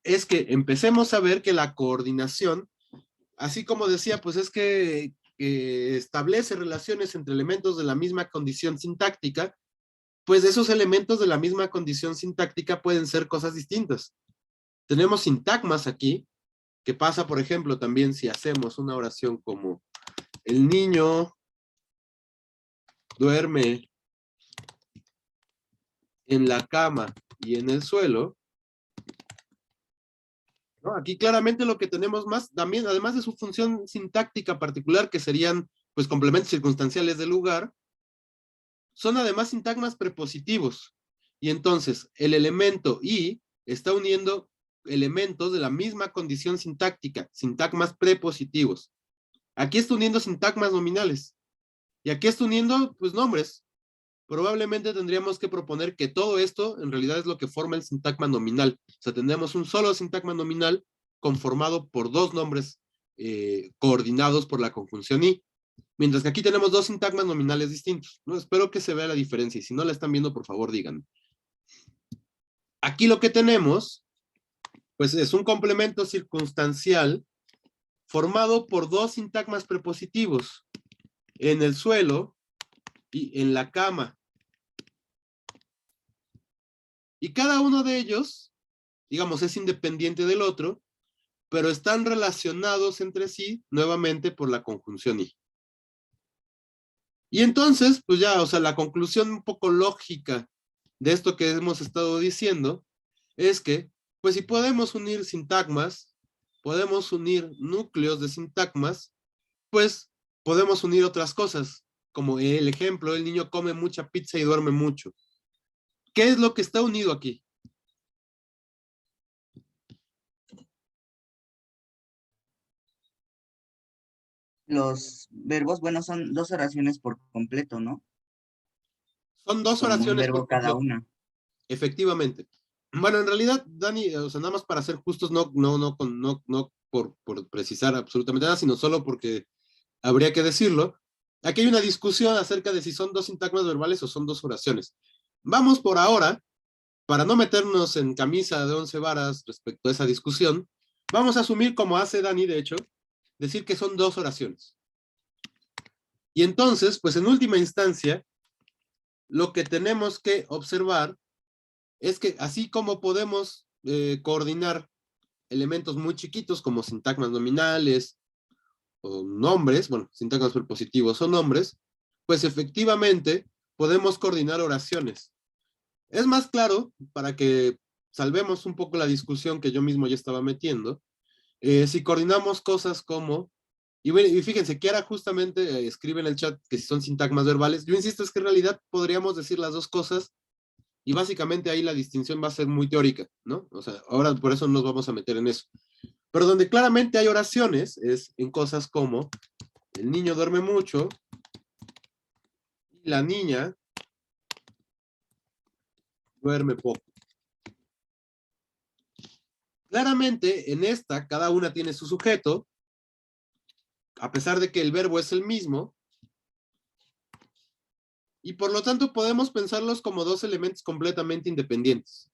Speaker 1: es que empecemos a ver que la coordinación, así como decía, pues es que establece relaciones entre elementos de la misma condición sintáctica, pues esos elementos de la misma condición sintáctica pueden ser cosas distintas. Tenemos sintagmas aquí, que pasa, por ejemplo, también si hacemos una oración como el niño duerme en la cama y en el suelo, ¿no? Aquí claramente lo que tenemos más, también, además de su función sintáctica particular, que serían pues complementos circunstanciales del lugar, son además sintagmas prepositivos. Y entonces, el elemento y está uniendo elementos de la misma condición sintáctica, sintagmas prepositivos. Aquí está uniendo sintagmas nominales. Y aquí está uniendo, pues, nombres. Probablemente tendríamos que proponer que todo esto en realidad es lo que forma el sintagma nominal. O sea, tendríamos un solo sintagma nominal conformado por dos nombres coordinados por la conjunción y. Mientras que aquí tenemos dos sintagmas nominales distintos, ¿no? Espero que se vea la diferencia y si no la están viendo, por favor, díganme. Aquí lo que tenemos, pues es un complemento circunstancial formado por dos sintagmas prepositivos, en el suelo y en la cama. Y cada uno de ellos, digamos, es independiente del otro, pero están relacionados entre sí, nuevamente, por la conjunción y. Y entonces, pues ya, o sea, la conclusión un poco lógica de esto que hemos estado diciendo es que, pues si podemos unir sintagmas, podemos unir núcleos de sintagmas, pues podemos unir otras cosas, como el ejemplo, el niño come mucha pizza y duerme mucho. ¿Qué es lo que está unido aquí?
Speaker 5: Los verbos, bueno, son dos oraciones por completo, ¿no?
Speaker 1: Son dos
Speaker 5: Con un
Speaker 1: oraciones
Speaker 5: verbo
Speaker 1: por
Speaker 5: cada
Speaker 1: completo.
Speaker 5: una.
Speaker 1: Efectivamente. Bueno, en realidad, Dani, o sea, nada más para ser justos, no por precisar absolutamente nada, sino solo porque habría que decirlo. Aquí hay una discusión acerca de si son dos sintagmas verbales o son dos oraciones. Vamos por ahora, para no meternos en camisa de 11 varas respecto a esa discusión, vamos a asumir, como hace Dani, de hecho, decir que son dos oraciones. Y entonces, pues en última instancia, lo que tenemos que observar es que así como podemos coordinar elementos muy chiquitos como sintagmas nominales o nombres, bueno, sintagmas prepositivos son nombres, pues efectivamente podemos coordinar oraciones. Es más claro, para que salvemos un poco la discusión que yo mismo ya estaba metiendo, si coordinamos cosas como, y fíjense, Kiara justamente escribe en el chat que si son sintagmas verbales, yo insisto, es que en realidad podríamos decir las dos cosas, y básicamente ahí la distinción va a ser muy teórica, ¿no? O sea, ahora por eso nos vamos a meter en eso. Pero donde claramente hay oraciones es en cosas como el niño duerme mucho y la niña duerme poco. Claramente en esta cada una tiene su sujeto, a pesar de que el verbo es el mismo, y por lo tanto podemos pensarlos como dos elementos completamente independientes.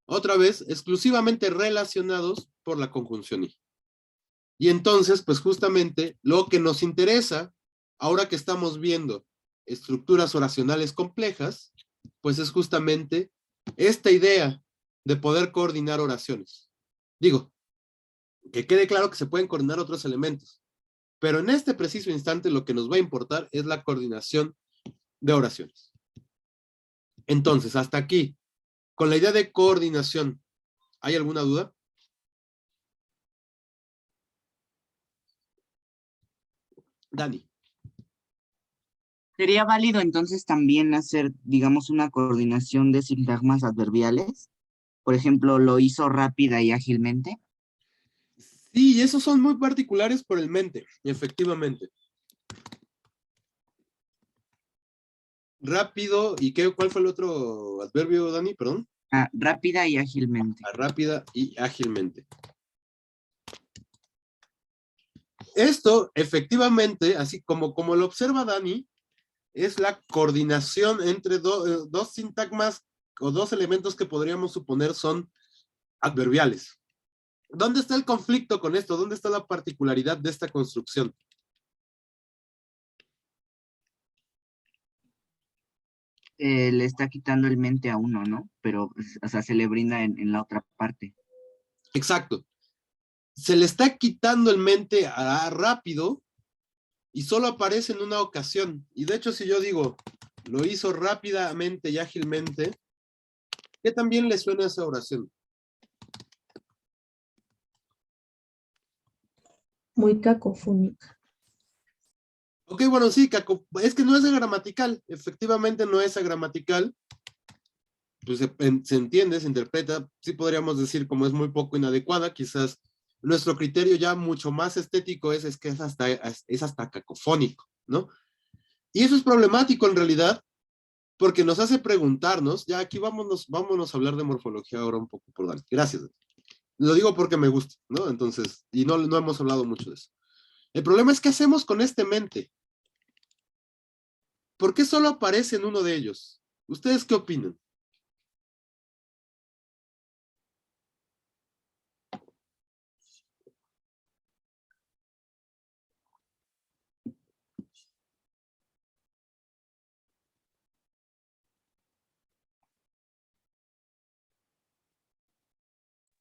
Speaker 1: Otra vez, exclusivamente relacionados por la conjunción y. Y entonces, pues justamente lo que nos interesa, ahora que estamos viendo estructuras oracionales complejas, pues es justamente esta idea de poder coordinar oraciones. Digo, que quede claro que se pueden coordinar otros elementos, pero en este preciso instante lo que nos va a importar es la coordinación de oraciones. Entonces, hasta aquí, con la idea de coordinación, ¿hay alguna duda? Dani.
Speaker 5: ¿Sería válido entonces también hacer, digamos, una coordinación de sintagmas adverbiales? Por ejemplo, lo hizo rápida y ágilmente.
Speaker 1: Sí, y esos son muy particulares por el mente, efectivamente. Rápido, ¿y cuál fue el otro adverbio, Dani? Perdón.
Speaker 5: Ah, rápida y ágilmente.
Speaker 1: Rápida y ágilmente. Esto, efectivamente, así como lo observa Dani, es la coordinación entre dos sintagmas o dos elementos que podríamos suponer son adverbiales. ¿Dónde está el conflicto con esto? ¿Dónde está la particularidad de esta construcción?
Speaker 5: Le está quitando el mente a uno, ¿no? Pero, o sea, se le brinda en la otra parte.
Speaker 1: Exacto. Se le está quitando el mente a rápido y solo aparece en una ocasión. Y de hecho, si yo digo, lo hizo rápidamente y ágilmente, ¿qué también le suena a esa oración?
Speaker 2: Muy cacofónica.
Speaker 1: Ok, bueno, sí, es que no es gramatical, efectivamente no es gramatical, pues se entiende, se interpreta, sí podríamos decir como es muy poco inadecuada, quizás nuestro criterio ya mucho más estético es que es hasta cacofónico, ¿no? Y eso es problemático en realidad, porque nos hace preguntarnos, ya aquí vámonos a hablar de morfología ahora un poco por Dani. Gracias. Lo digo porque me gusta, ¿no? Entonces, y no hemos hablado mucho de eso. El problema es qué hacemos con este mente. ¿Por qué solo aparece en uno de ellos? ¿Ustedes qué opinan?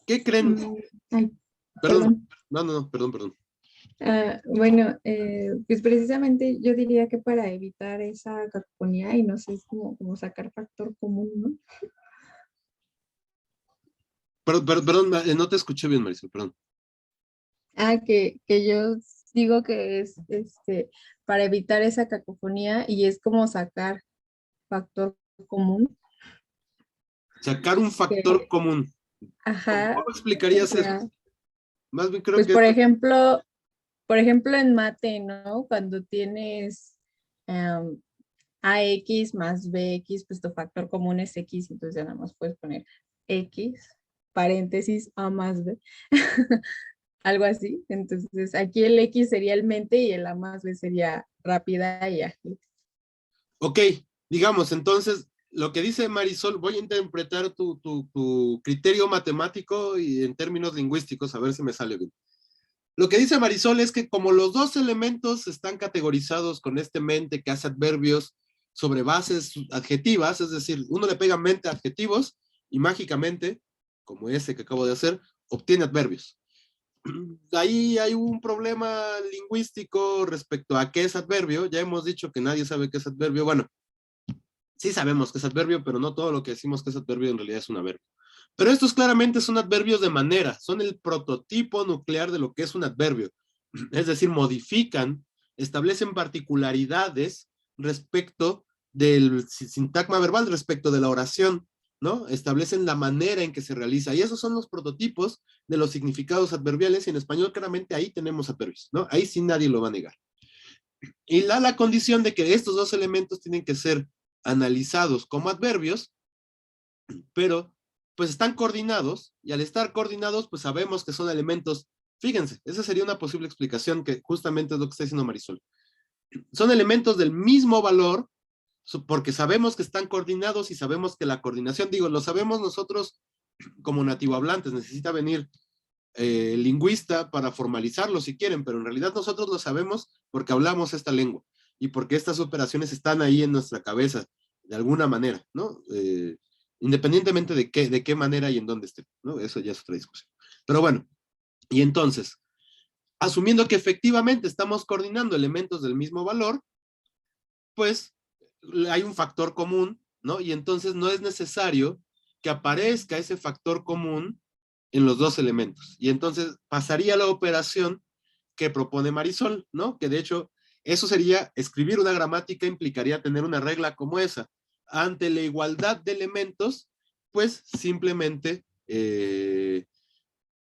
Speaker 1: ¿Qué creen?
Speaker 2: Ay,
Speaker 1: Perdón,
Speaker 2: perdón.
Speaker 1: perdón.
Speaker 2: Bueno, pues precisamente yo diría que para evitar esa cacofonía y no sé, es como sacar factor común, ¿no?
Speaker 1: Perdón, no te escuché bien, Marisol, perdón.
Speaker 2: Que yo digo que es para evitar esa cacofonía y es como sacar factor común.
Speaker 1: Sacar un factor común.
Speaker 2: Ajá.
Speaker 1: ¿Cómo explicarías
Speaker 2: O sea,
Speaker 1: eso? Más bien creo
Speaker 2: pues
Speaker 1: que...
Speaker 2: por ejemplo en mate, ¿no? Cuando tienes AX más BX, pues tu factor común es X, entonces ya nada más puedes poner X, paréntesis, A más B. Algo así. Entonces, aquí el X sería el mente y el A más B sería rápida y ágil.
Speaker 1: Ok, digamos, entonces, lo que dice Marisol, voy a interpretar tu criterio matemático y en términos lingüísticos, a ver si me sale bien. Lo que dice Marisol es que como los dos elementos están categorizados con este mente que hace adverbios sobre bases adjetivas, es decir, uno le pega mente a adjetivos y mágicamente, como ese que acabo de hacer, obtiene adverbios. ahí hay un problema lingüístico respecto a qué es adverbio. Ya hemos dicho que nadie sabe qué es adverbio. Bueno, sí sabemos que es adverbio, pero no todo lo que decimos que es adverbio en realidad es un adverbio. Pero estos claramente son adverbios de manera, son el prototipo nuclear de lo que es un adverbio. Es decir, modifican, establecen particularidades respecto del sintagma verbal, respecto de la oración, ¿no? Establecen la manera en que se realiza. Y esos son los prototipos de los significados adverbiales, y en español claramente ahí tenemos adverbios, ¿no? Ahí sí nadie lo va a negar. Y la condición de que estos dos elementos tienen que ser analizados como adverbios, pero pues están coordinados, y al estar coordinados, pues sabemos que son elementos. Fíjense, esa sería una posible explicación, que justamente es lo que está diciendo Marisol. Son elementos del mismo valor, porque sabemos que están coordinados y sabemos que la coordinación, digo, lo sabemos nosotros como nativo hablantes, necesita venir lingüista para formalizarlo si quieren, pero en realidad nosotros lo sabemos porque hablamos esta lengua y porque estas operaciones están ahí en nuestra cabeza de alguna manera, ¿no? Independientemente de qué manera y en dónde esté, ¿no? Eso ya es otra discusión. Pero bueno, y entonces, asumiendo que efectivamente estamos coordinando elementos del mismo valor, pues hay un factor común, ¿no? Y entonces no es necesario que aparezca ese factor común en los dos elementos. Y entonces pasaría la operación que propone Marisol, ¿no? Que de hecho, eso sería, escribir una gramática implicaría tener una regla como esa. Ante la igualdad de elementos, pues simplemente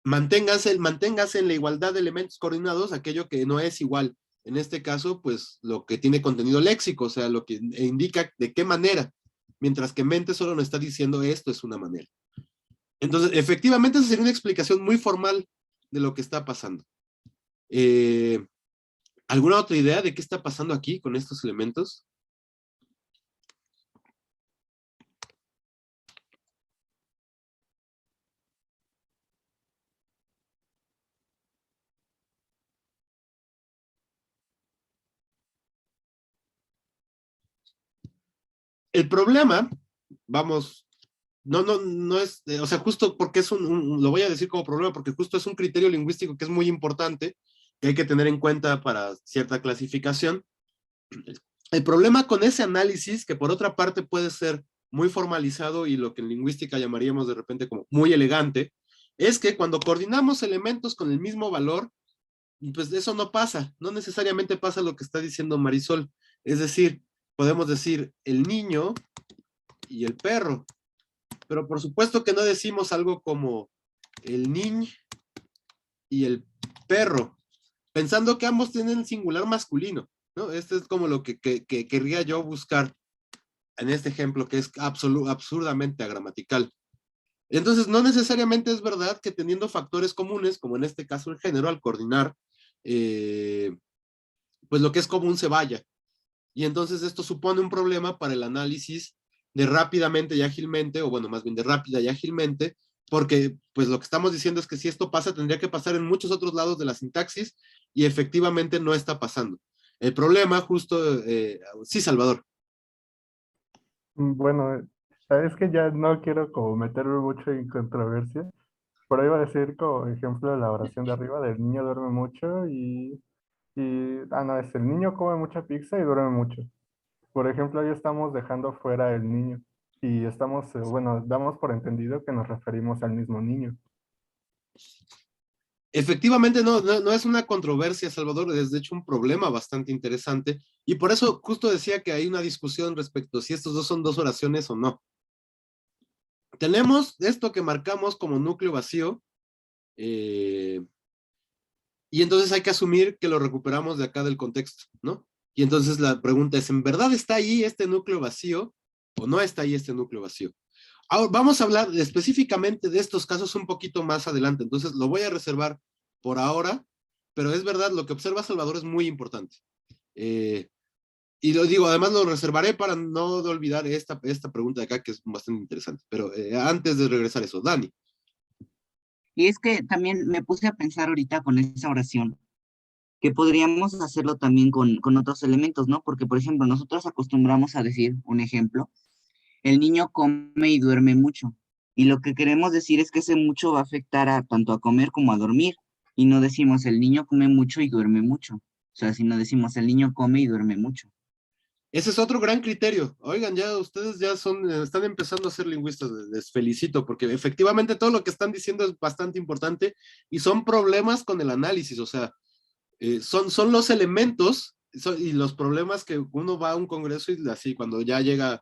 Speaker 1: manténgase en la igualdad de elementos coordinados aquello que no es igual. En este caso, pues lo que tiene contenido léxico, o sea, lo que indica de qué manera, mientras que mente solo nos está diciendo esto es una manera. Entonces, efectivamente, esa sería una explicación muy formal de lo que está pasando. ¿Alguna otra idea de qué está pasando aquí con estos elementos? El problema, vamos, no es, o sea, justo porque es lo voy a decir como problema, porque justo es un criterio lingüístico que es muy importante, que hay que tener en cuenta para cierta clasificación. El problema con ese análisis, que por otra parte puede ser muy formalizado y lo que en lingüística llamaríamos de repente como muy elegante, es que cuando coordinamos elementos con el mismo valor, pues eso no pasa, no necesariamente pasa lo que está diciendo Marisol. Es decir, podemos decir el niño y el perro, pero por supuesto que no decimos algo como el niño y el perro, pensando que ambos tienen singular masculino, ¿no? Este es como lo que querría yo buscar en este ejemplo, que es absurdamente agramatical. Entonces, no necesariamente es verdad que teniendo factores comunes, como en este caso el género, al coordinar, pues lo que es común se vaya. Y entonces esto supone un problema para el análisis de rápidamente y ágilmente, o bueno, más bien de rápida y ágilmente, porque pues lo que estamos diciendo es que si esto pasa, tendría que pasar en muchos otros lados de la sintaxis, y efectivamente no está pasando. El problema justo, sí, Salvador.
Speaker 4: Bueno, es que ya no quiero como meterme mucho en controversia, pero iba a decir como ejemplo la oración de arriba del niño duerme mucho no, es el niño come mucha pizza y duerme mucho. Por ejemplo, ahí estamos dejando fuera el niño y estamos, bueno, damos por entendido que nos referimos al mismo niño.
Speaker 1: Efectivamente, no es una controversia, Salvador, es de hecho un problema bastante interesante, y por eso justo decía que hay una discusión respecto a si estos dos son dos oraciones o no. Tenemos esto que marcamos como núcleo vacío, y entonces hay que asumir que lo recuperamos de acá del contexto, ¿no? Y entonces la pregunta es, ¿en verdad está ahí este núcleo vacío o no está ahí este núcleo vacío? Ahora, vamos a hablar específicamente de estos casos un poquito más adelante, entonces lo voy a reservar por ahora, pero es verdad, lo que observa Salvador es muy importante. Y lo digo, además lo reservaré para no olvidar esta pregunta de acá, que es bastante interesante, pero antes de regresar a eso, Dani.
Speaker 5: Y es que también me puse a pensar ahorita con esa oración, que podríamos hacerlo también con otros elementos, ¿no? Porque, por ejemplo, nosotros acostumbramos a decir, un ejemplo, el niño come y duerme mucho. Y lo que queremos decir es que ese mucho va a afectar tanto a comer como a dormir. Y no decimos el niño come mucho y duerme mucho. O sea, si no decimos el niño come y duerme mucho.
Speaker 1: Ese es otro gran criterio. Oigan, ya ustedes ya están empezando a ser lingüistas, les felicito, porque efectivamente todo lo que están diciendo es bastante importante y son problemas con el análisis, o sea, son los elementos y los problemas que uno va a un congreso y así, cuando ya llega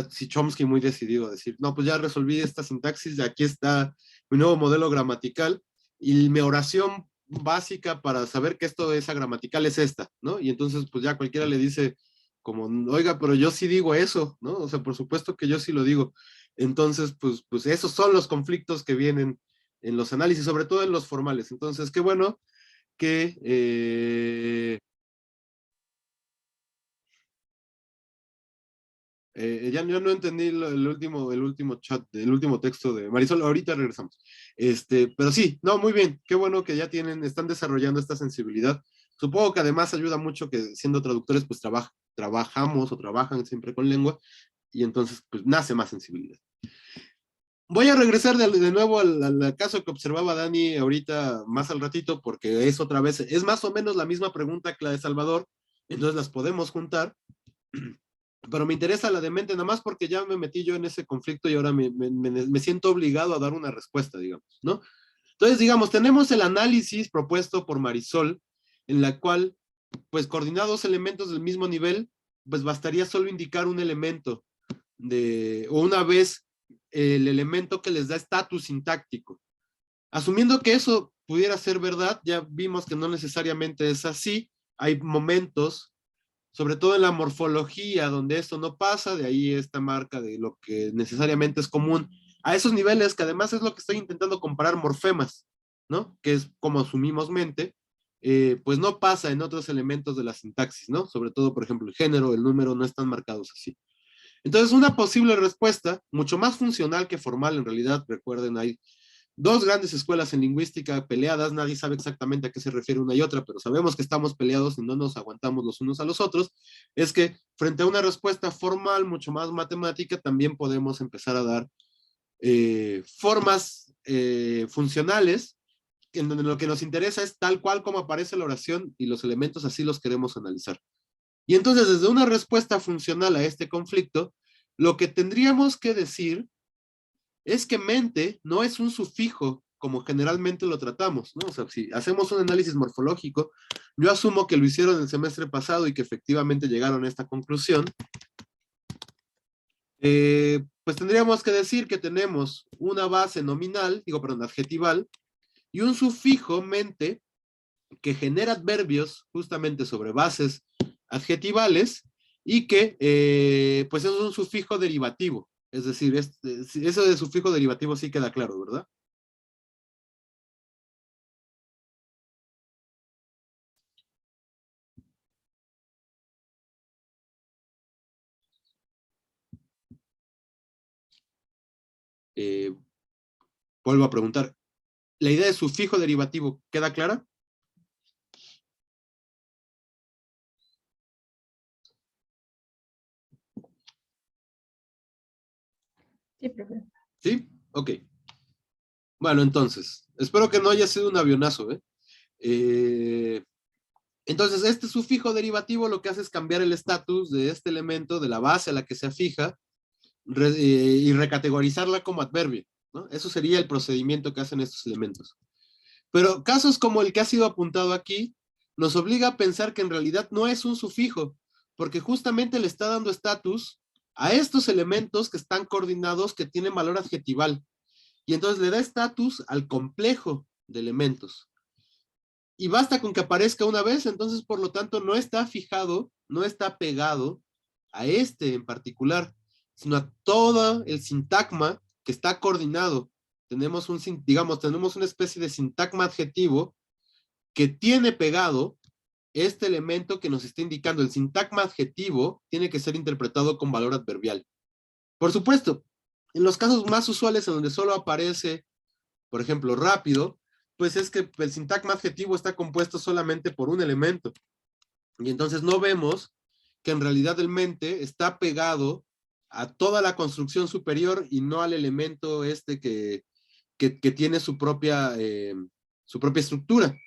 Speaker 1: si Chomsky muy decidido a decir, no, pues ya resolví esta sintaxis, aquí está mi nuevo modelo gramatical y mi oración básica para saber que esto es gramatical es esta, ¿no? Y entonces pues ya cualquiera le dice como, oiga, pero yo sí digo eso, ¿no? O sea, por supuesto que yo sí lo digo. Entonces, pues esos son los conflictos que vienen en los análisis, sobre todo en los formales. Entonces, qué bueno que ya no entendí el último chat, el último texto de Marisol, ahorita regresamos. Pero sí, no, muy bien, qué bueno que ya están desarrollando esta sensibilidad. Supongo que además ayuda mucho que siendo traductores, pues trabajamos o trabajan siempre con lengua, y entonces pues nace más sensibilidad. Voy a regresar de nuevo al caso que observaba Dani ahorita más al ratito, porque es otra vez, es más o menos la misma pregunta que la de Salvador, entonces las podemos juntar, pero me interesa la de mente nada más porque ya me metí yo en ese conflicto y ahora me siento obligado a dar una respuesta, digamos, ¿no? Entonces, digamos, tenemos el análisis propuesto por Marisol, en la cual, pues, coordinados elementos del mismo nivel, pues bastaría solo indicar un elemento o una vez el elemento que les da estatus sintáctico. Asumiendo que eso pudiera ser verdad, ya vimos que no necesariamente es así, hay momentos, sobre todo en la morfología, donde esto no pasa, de ahí esta marca de lo que necesariamente es común, a esos niveles, que además es lo que estoy intentando comparar morfemas, ¿no? Que es como asumimos mente, pues no pasa en otros elementos de la sintaxis, ¿no? Sobre todo, por ejemplo, el género, el número no están marcados así. Entonces, una posible respuesta, mucho más funcional que formal en realidad, recuerden, hay dos grandes escuelas en lingüística peleadas, nadie sabe exactamente a qué se refiere una y otra, pero sabemos que estamos peleados y no nos aguantamos los unos a los otros, es que frente a una respuesta formal, mucho más matemática, también podemos empezar a dar formas funcionales, en donde lo que nos interesa es tal cual como aparece la oración y los elementos así los queremos analizar. Y entonces, desde una respuesta funcional a este conflicto, lo que tendríamos que decir es que mente no es un sufijo como generalmente lo tratamos, ¿no? O sea, si hacemos un análisis morfológico, yo asumo que lo hicieron el semestre pasado y que efectivamente llegaron a esta conclusión, pues tendríamos que decir que tenemos una base nominal, adjetival, y un sufijo mente que genera adverbios justamente sobre bases adjetivales y que pues es un sufijo derivativo. Es decir, eso de sufijo derivativo sí queda claro, ¿verdad? Eh, Vuelvo a preguntar, ¿la idea de sufijo derivativo queda clara?
Speaker 2: Sí, profe.
Speaker 1: ¿Sí? Ok. Bueno, entonces, espero que no haya sido un avionazo, ¿eh? Entonces, este sufijo derivativo lo que hace es cambiar el estatus de este elemento, de la base a la que se fija, y recategorizarla como adverbio, ¿no? Eso sería el procedimiento que hacen estos elementos. Pero casos como el que ha sido apuntado aquí, nos obliga a pensar que en realidad no es un sufijo, porque justamente le está dando estatus a estos elementos que están coordinados, que tienen valor adjetival, y entonces le da estatus al complejo de elementos. Y basta con que aparezca una vez, entonces por lo tanto no está fijado, no está pegado a este en particular, sino a todo el sintagma que está coordinado. Tenemos tenemos una especie de sintagma adjetivo que tiene pegado este elemento que nos está indicando. El sintagma adjetivo tiene que ser interpretado con valor adverbial. Por supuesto, en los casos más usuales en donde solo aparece, por ejemplo, rápido, pues es que el sintagma adjetivo está compuesto solamente por un elemento. Y entonces no vemos que en realidad el mente está pegado a toda la construcción superior y no al elemento que tiene su propia su propia estructura.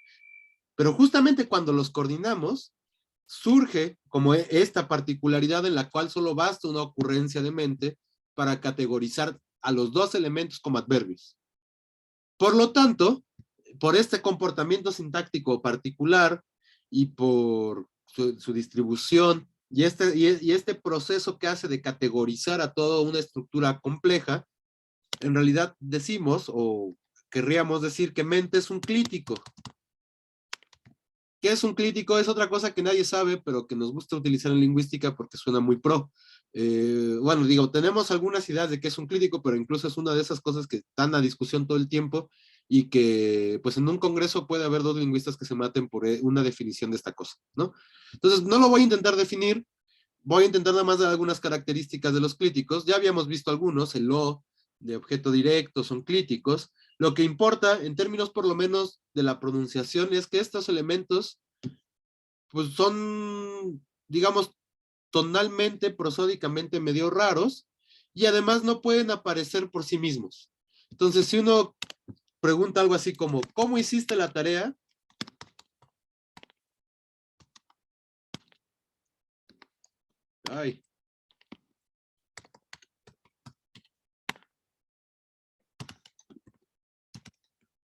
Speaker 1: Pero justamente cuando los coordinamos, surge como esta particularidad en la cual solo basta una ocurrencia de mente para categorizar a los dos elementos como adverbios. Por lo tanto, por este comportamiento sintáctico particular y por su distribución y este proceso que hace de categorizar a toda una estructura compleja, en realidad decimos o querríamos decir que mente es un clítico. ¿Qué es un clítico? Es otra cosa que nadie sabe, pero que nos gusta utilizar en lingüística porque suena muy pro. Bueno, digo, tenemos algunas ideas de qué es un clítico, pero incluso es una de esas cosas que están a discusión todo el tiempo y que, pues en un congreso puede haber dos lingüistas que se maten por una definición de esta cosa, ¿no? Entonces, no lo voy a intentar definir, voy a intentar nada más dar algunas características de los clíticos. Ya habíamos visto algunos, el o de objeto directo son clíticos. Lo que importa, en términos por lo menos de la pronunciación, es que estos elementos pues son, digamos, tonalmente, prosódicamente medio raros y además no pueden aparecer por sí mismos. Entonces, si uno pregunta algo así como, ¿cómo hiciste la tarea? Ay.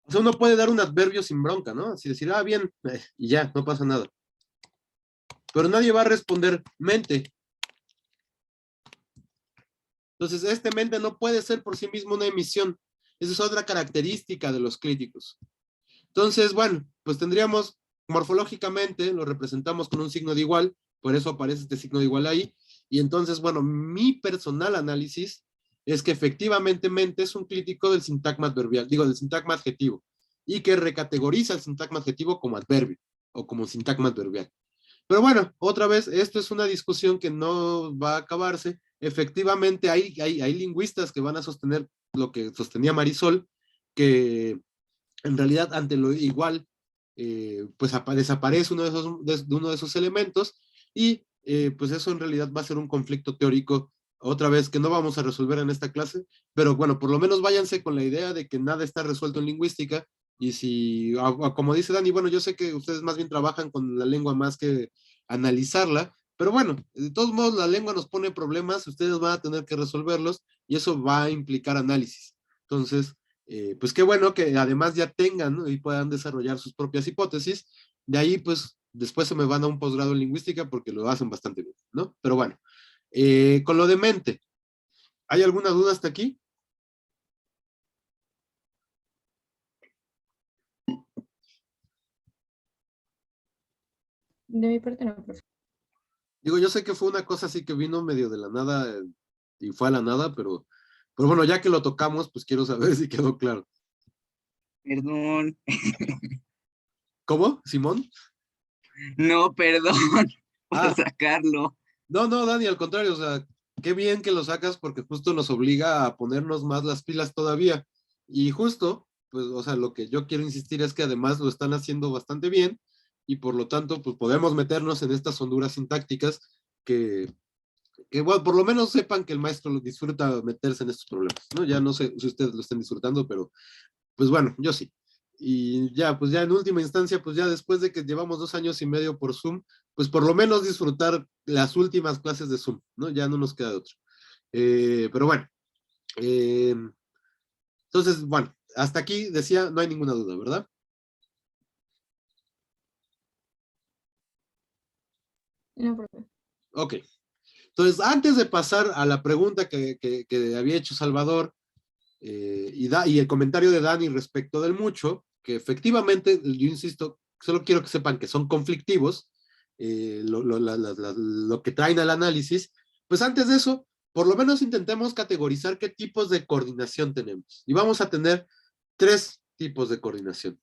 Speaker 1: O sea, uno puede dar un adverbio sin bronca, ¿no? Así decir, bien, y ya, no pasa nada. Pero nadie va a responder mente. Entonces, este mente no puede ser por sí mismo una emisión. Esa es otra característica de los clíticos. Entonces, bueno, pues tendríamos morfológicamente, lo representamos con un signo de igual, por eso aparece este signo de igual ahí. Y entonces, bueno, mi personal análisis es que efectivamente mente es un clítico del sintagma adverbial, digo, del sintagma adjetivo, y que recategoriza el sintagma adjetivo como adverbio o como sintagma adverbial. Pero bueno, otra vez, esto es una discusión que no va a acabarse. Efectivamente, hay lingüistas que van a sostener lo que sostenía Marisol, que en realidad ante lo igual, pues desaparece uno de esos elementos y pues eso en realidad va a ser un conflicto teórico, otra vez, que no vamos a resolver en esta clase, pero bueno, por lo menos váyanse con la idea de que nada está resuelto en lingüística y si, como dice Dani, bueno, yo sé que ustedes más bien trabajan con la lengua más que analizarla, pero bueno, de todos modos la lengua nos pone problemas, ustedes van a tener que resolverlos y eso va a implicar análisis. Entonces, pues qué bueno que además ya tengan, ¿no? Y puedan desarrollar sus propias hipótesis. De ahí, pues, después se me van a un posgrado en lingüística porque lo hacen bastante bien, ¿no? Pero bueno, con lo de mente, ¿hay alguna duda hasta aquí?
Speaker 2: De mi parte no, profe.
Speaker 1: Digo, yo sé que fue una cosa así que vino medio de la nada y fue a la nada, pero bueno, ya que lo tocamos, pues quiero saber si quedó claro.
Speaker 5: Perdón.
Speaker 1: ¿Cómo, Simón?
Speaker 5: No, perdón por
Speaker 1: Ah,
Speaker 5: sacarlo.
Speaker 1: no, Dani, al contrario, o sea, qué bien que lo sacas porque justo nos obliga a ponernos más las pilas todavía. Y justo, pues, o sea, lo que yo quiero insistir es que además lo están haciendo bastante bien y por lo tanto, pues podemos meternos en estas honduras sintácticas que bueno, por lo menos sepan que el maestro lo disfruta meterse en estos problemas, ¿no? Ya no sé si ustedes lo estén disfrutando, pero pues bueno, yo sí. Y ya, pues ya en última instancia, pues ya después de que llevamos 2 años y medio por Zoom, pues por lo menos disfrutar las últimas clases de Zoom, ¿no? Ya no nos queda de otro. Pero bueno, eh, entonces, bueno, hasta aquí decía, no hay ninguna duda, ¿verdad?
Speaker 2: No, profe.
Speaker 1: Ok. Entonces, antes de pasar a la pregunta que había hecho Salvador y el comentario de Dani respecto del mucho, que efectivamente, yo insisto, solo quiero que sepan que son conflictivos, lo que traen al análisis, pues antes de eso, por lo menos intentemos categorizar qué tipos de coordinación tenemos. Y vamos a tener 3 tipos de coordinación.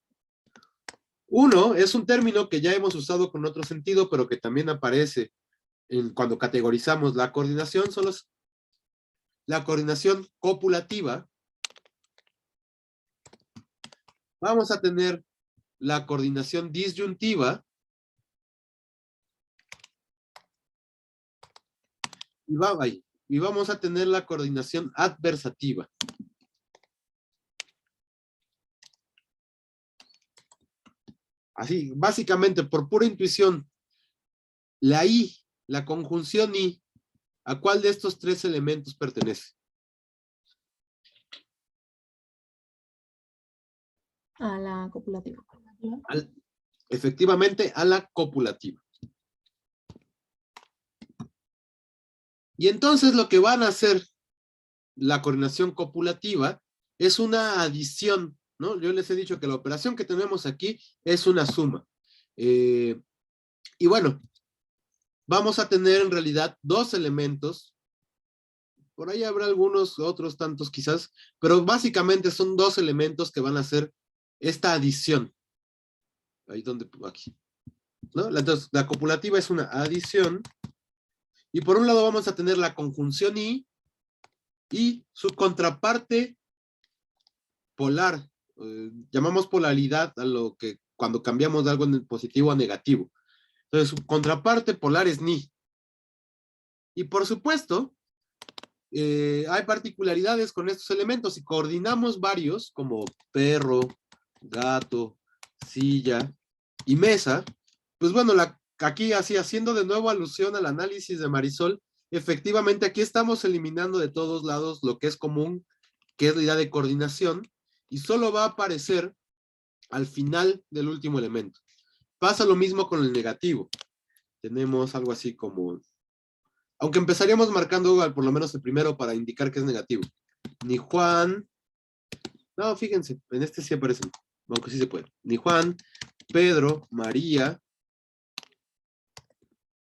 Speaker 1: Uno es un término que ya hemos usado con otro sentido, pero que también aparece cuando categorizamos la coordinación, la coordinación copulativa. Vamos a tener la coordinación disyuntiva y vamos a tener la coordinación adversativa. así, básicamente por pura intuición, la I, la conjunción I, ¿a cuál de estos tres elementos pertenece?
Speaker 2: A la copulativa.
Speaker 1: Efectivamente, a la copulativa. Y entonces lo que van a hacer la coordinación copulativa es una adición, ¿no? Yo les he dicho que la operación que tenemos aquí es una suma. Y bueno, vamos a tener en realidad dos elementos. Por ahí habrá algunos otros tantos quizás, pero básicamente son dos elementos que van a hacer esta adición. Ahí donde, aquí. ¿No? Entonces, la copulativa es una adición. Y por un lado vamos a tener la conjunción I y su contraparte polar. Llamamos polaridad a lo que cuando cambiamos de algo en positivo a negativo. Entonces, su contraparte polar es Ni. Y por supuesto, hay particularidades con estos elementos. Si coordinamos varios, como perro, gato, silla y mesa, pues bueno, aquí así haciendo de nuevo alusión al análisis de Marisol, efectivamente aquí estamos eliminando de todos lados lo que es común, que es la idea de coordinación, y solo va a aparecer al final del último elemento. Pasa lo mismo con el negativo. Tenemos algo así como, aunque empezaríamos marcando por lo menos el primero para indicar que es negativo. Ni Juan, no, fíjense, en este sí aparecen, aunque sí se puede. Ni Juan, Pedro, María,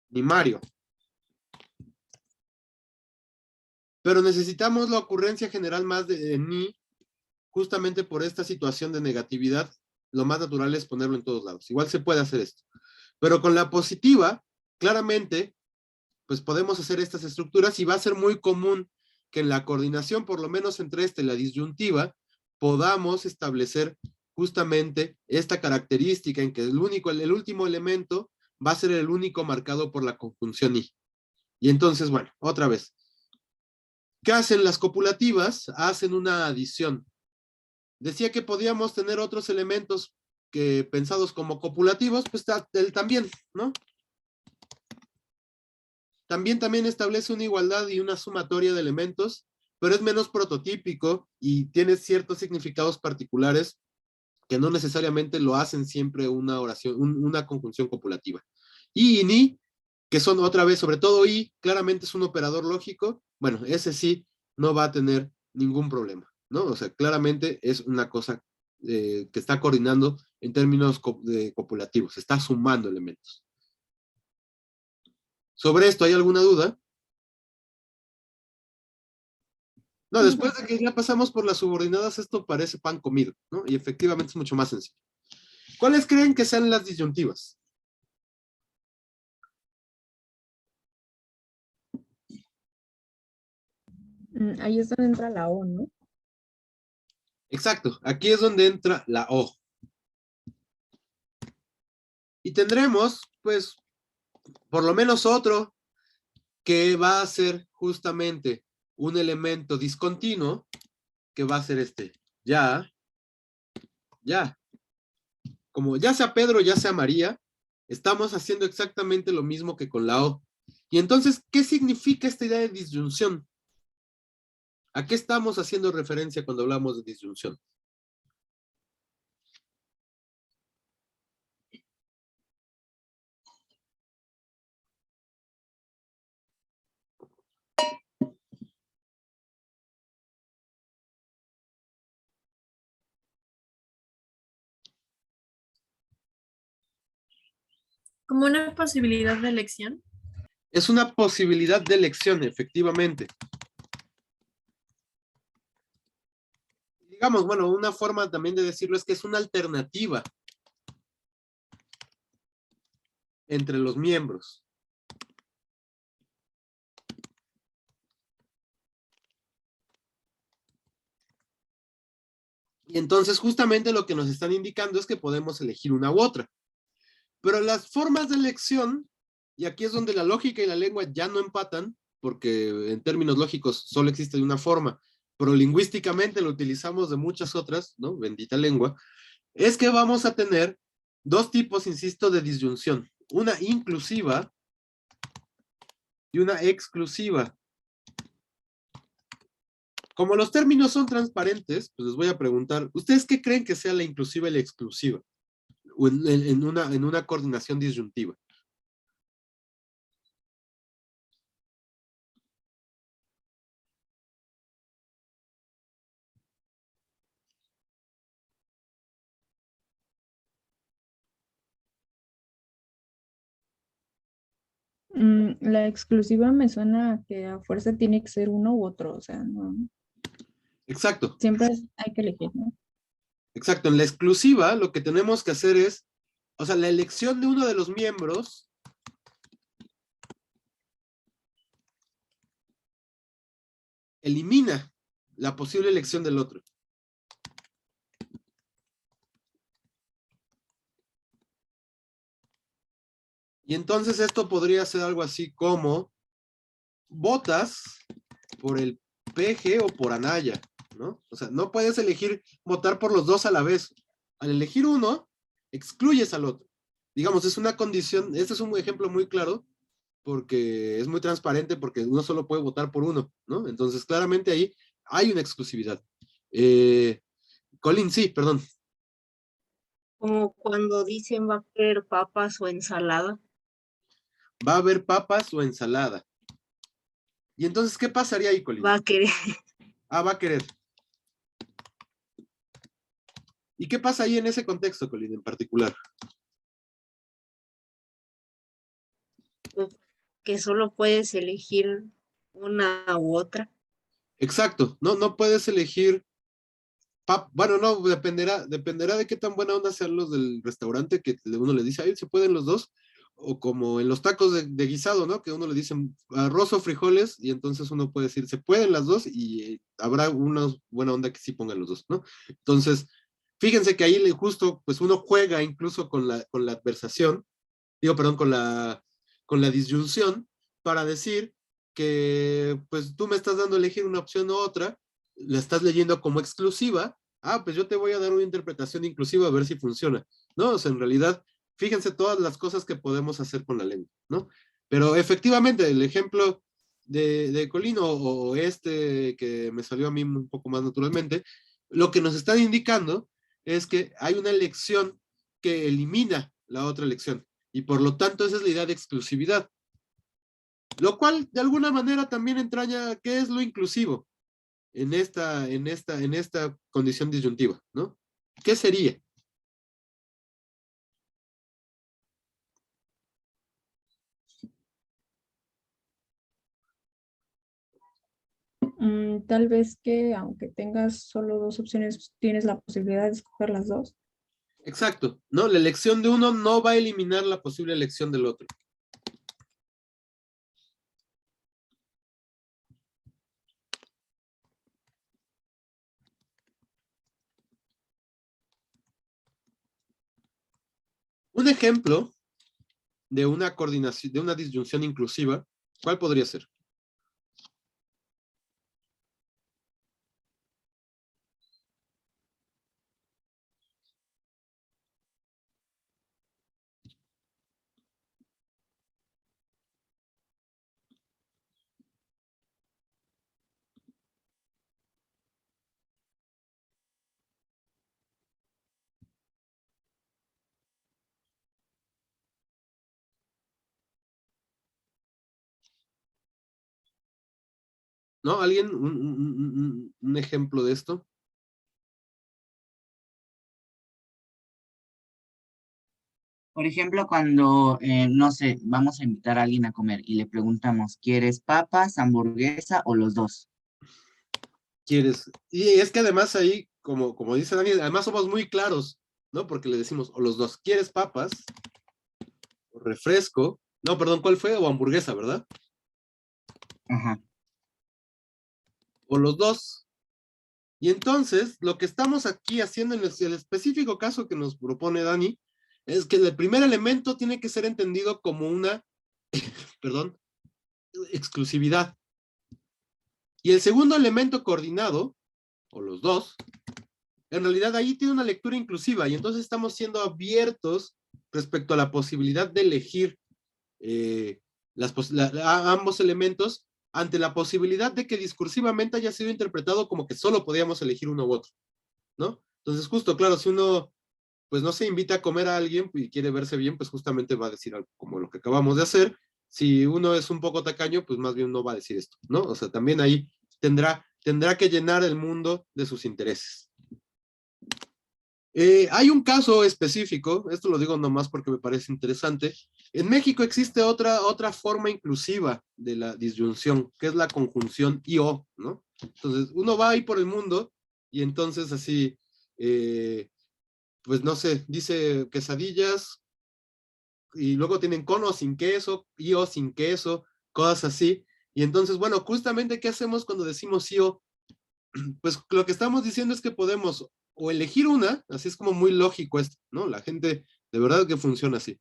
Speaker 1: ni Mario. Pero necesitamos la ocurrencia general más de ni, justamente por esta situación de negatividad. Lo más natural es ponerlo en todos lados. Igual se puede hacer esto. Pero con la positiva, claramente, pues podemos hacer estas estructuras y va a ser muy común que en la coordinación, por lo menos entre esta y la disyuntiva, podamos establecer justamente esta característica en que el último elemento va a ser el único marcado por la conjunción I. Y entonces, bueno, otra vez. ¿Qué hacen las copulativas? Hacen una adición. Decía que podíamos tener otros elementos que pensados como copulativos, pues él también, ¿no? También establece una igualdad y una sumatoria de elementos, pero es menos prototípico y tiene ciertos significados particulares que no necesariamente lo hacen siempre una oración, una conjunción copulativa. Y ni, que son otra vez, sobre todo I, claramente es un operador lógico, bueno, ese sí no va a tener ningún problema, ¿no? O sea, claramente es una cosa que está coordinando en términos copulativos, está sumando elementos. ¿Sobre esto hay alguna duda? No, después de que ya pasamos por las subordinadas, esto parece pan comido, ¿no? Y efectivamente es mucho más sencillo. ¿Cuáles creen que sean las disyuntivas?
Speaker 2: Ahí es donde entra la O, ¿no?
Speaker 1: Exacto, aquí es donde entra la O. Y tendremos, pues, por lo menos otro que va a ser justamente un elemento discontinuo, que va a ser este, ya. Como ya sea Pedro, ya sea María, estamos haciendo exactamente lo mismo que con la O. Y entonces, ¿qué significa esta idea de disyunción? ¿A qué estamos haciendo referencia cuando hablamos de disyunción?
Speaker 6: Como una posibilidad de elección.
Speaker 1: Es una posibilidad de elección, efectivamente. Digamos, bueno, una forma también de decirlo es que es una alternativa entre los miembros. Y entonces justamente lo que nos están indicando es que podemos elegir una u otra. Pero las formas de elección, y aquí es donde la lógica y la lengua ya no empatan, porque en términos lógicos solo existe una forma, pero lingüísticamente lo utilizamos de muchas otras, ¿no? Bendita lengua, es que vamos a tener dos tipos, insisto, de disyunción. Una inclusiva y una exclusiva. Como los términos son transparentes, pues les voy a preguntar, ¿ustedes qué creen que sea la inclusiva y la exclusiva? O en una coordinación disyuntiva.
Speaker 2: La exclusiva me suena a que a fuerza tiene que ser uno u otro, o sea, no,
Speaker 1: Exacto,
Speaker 2: siempre hay que elegir, ¿no?
Speaker 1: exacto. En la exclusiva lo que tenemos que hacer es, o sea, la elección de uno de los miembros elimina la posible elección del otro. Y entonces esto podría ser algo así como votas por el PG o por Anaya, ¿no? O sea, no puedes elegir votar por los dos a la vez. Al elegir uno, excluyes al otro. Digamos, es una condición, este es un ejemplo muy claro, porque es muy transparente, porque uno solo puede votar por uno, ¿no? Entonces, claramente ahí hay una exclusividad. Colin, sí, perdón.
Speaker 7: Como cuando dicen va a querer papas o ensalada.
Speaker 1: Va a haber papas o ensalada. Y entonces, ¿qué pasaría ahí, Colin?
Speaker 7: Va a querer.
Speaker 1: Ah, va a querer. ¿Y qué pasa ahí en ese contexto, Colin, en particular?
Speaker 7: Que solo puedes elegir una u otra.
Speaker 1: Exacto, no puedes elegir, bueno, no, dependerá de qué tan buena onda sean los del restaurante, que uno le dice, ahí se pueden los dos, o como en los tacos de guisado, ¿no? Que uno le dice arroz o frijoles, y entonces uno puede decir, se pueden las dos, y habrá una buena onda que sí pongan los dos, ¿no? Entonces, fíjense que ahí justo, pues uno juega incluso con la adversación, digo, perdón, con la disyunción, para decir que pues tú me estás dando a elegir una opción u otra, la estás leyendo como exclusiva, pues yo te voy a dar una interpretación inclusiva a ver si funciona, ¿no? O sea, en realidad, fíjense todas las cosas que podemos hacer con la lengua, ¿no? Pero efectivamente, el ejemplo de Colino o este que me salió a mí un poco más naturalmente, lo que nos están indicando es que hay una elección que elimina la otra elección. Y por lo tanto, esa es la idea de exclusividad. Lo cual, de alguna manera, también entraña qué es lo inclusivo en esta condición disyuntiva, ¿no? ¿Qué sería?
Speaker 2: Tal vez que aunque tengas solo dos opciones, tienes la posibilidad de escoger las dos.
Speaker 1: Exacto, ¿no? La elección de uno no va a eliminar la posible elección del otro. Un ejemplo de una coordinación, de una disyunción inclusiva, ¿cuál podría ser? ¿No? ¿Alguien? Un ejemplo de esto.
Speaker 5: Por ejemplo, cuando, no sé, vamos a invitar a alguien a comer y le preguntamos, ¿quieres papas, hamburguesa o los dos?
Speaker 1: ¿Quieres? Y es que además ahí, como dice Daniel, además somos muy claros, ¿no? Porque le decimos, o los dos, ¿quieres papas? O refresco. No, perdón, ¿cuál fue? O hamburguesa, ¿verdad?
Speaker 5: Ajá.
Speaker 1: O los dos. Y entonces, lo que estamos aquí haciendo en el específico caso que nos propone Dani, es que el primer elemento tiene que ser entendido como una, perdón, exclusividad. Y el segundo elemento coordinado, o los dos, en realidad ahí tiene una lectura inclusiva y entonces estamos siendo abiertos respecto a la posibilidad de elegir ambos elementos ante la posibilidad de que discursivamente haya sido interpretado como que solo podíamos elegir uno u otro, ¿no? Entonces justo, claro, si uno pues no se invita a comer a alguien y quiere verse bien, pues justamente va a decir algo como lo que acabamos de hacer. Si uno es un poco tacaño, pues más bien no va a decir esto, ¿no? O sea, también ahí tendrá que llenar el mundo de sus intereses. Hay un caso específico, esto lo digo nomás porque me parece interesante. En México existe otra forma inclusiva de la disyunción, que es la conjunción IO, ¿no? Entonces, uno va ahí por el mundo y entonces así, pues no sé, dice quesadillas y luego tienen cono sin queso, IO sin queso, cosas así. Y entonces, bueno, justamente, ¿qué hacemos cuando decimos IO? Pues lo que estamos diciendo es que podemos o elegir una, así es como muy lógico esto, ¿no? La gente de verdad que funciona así.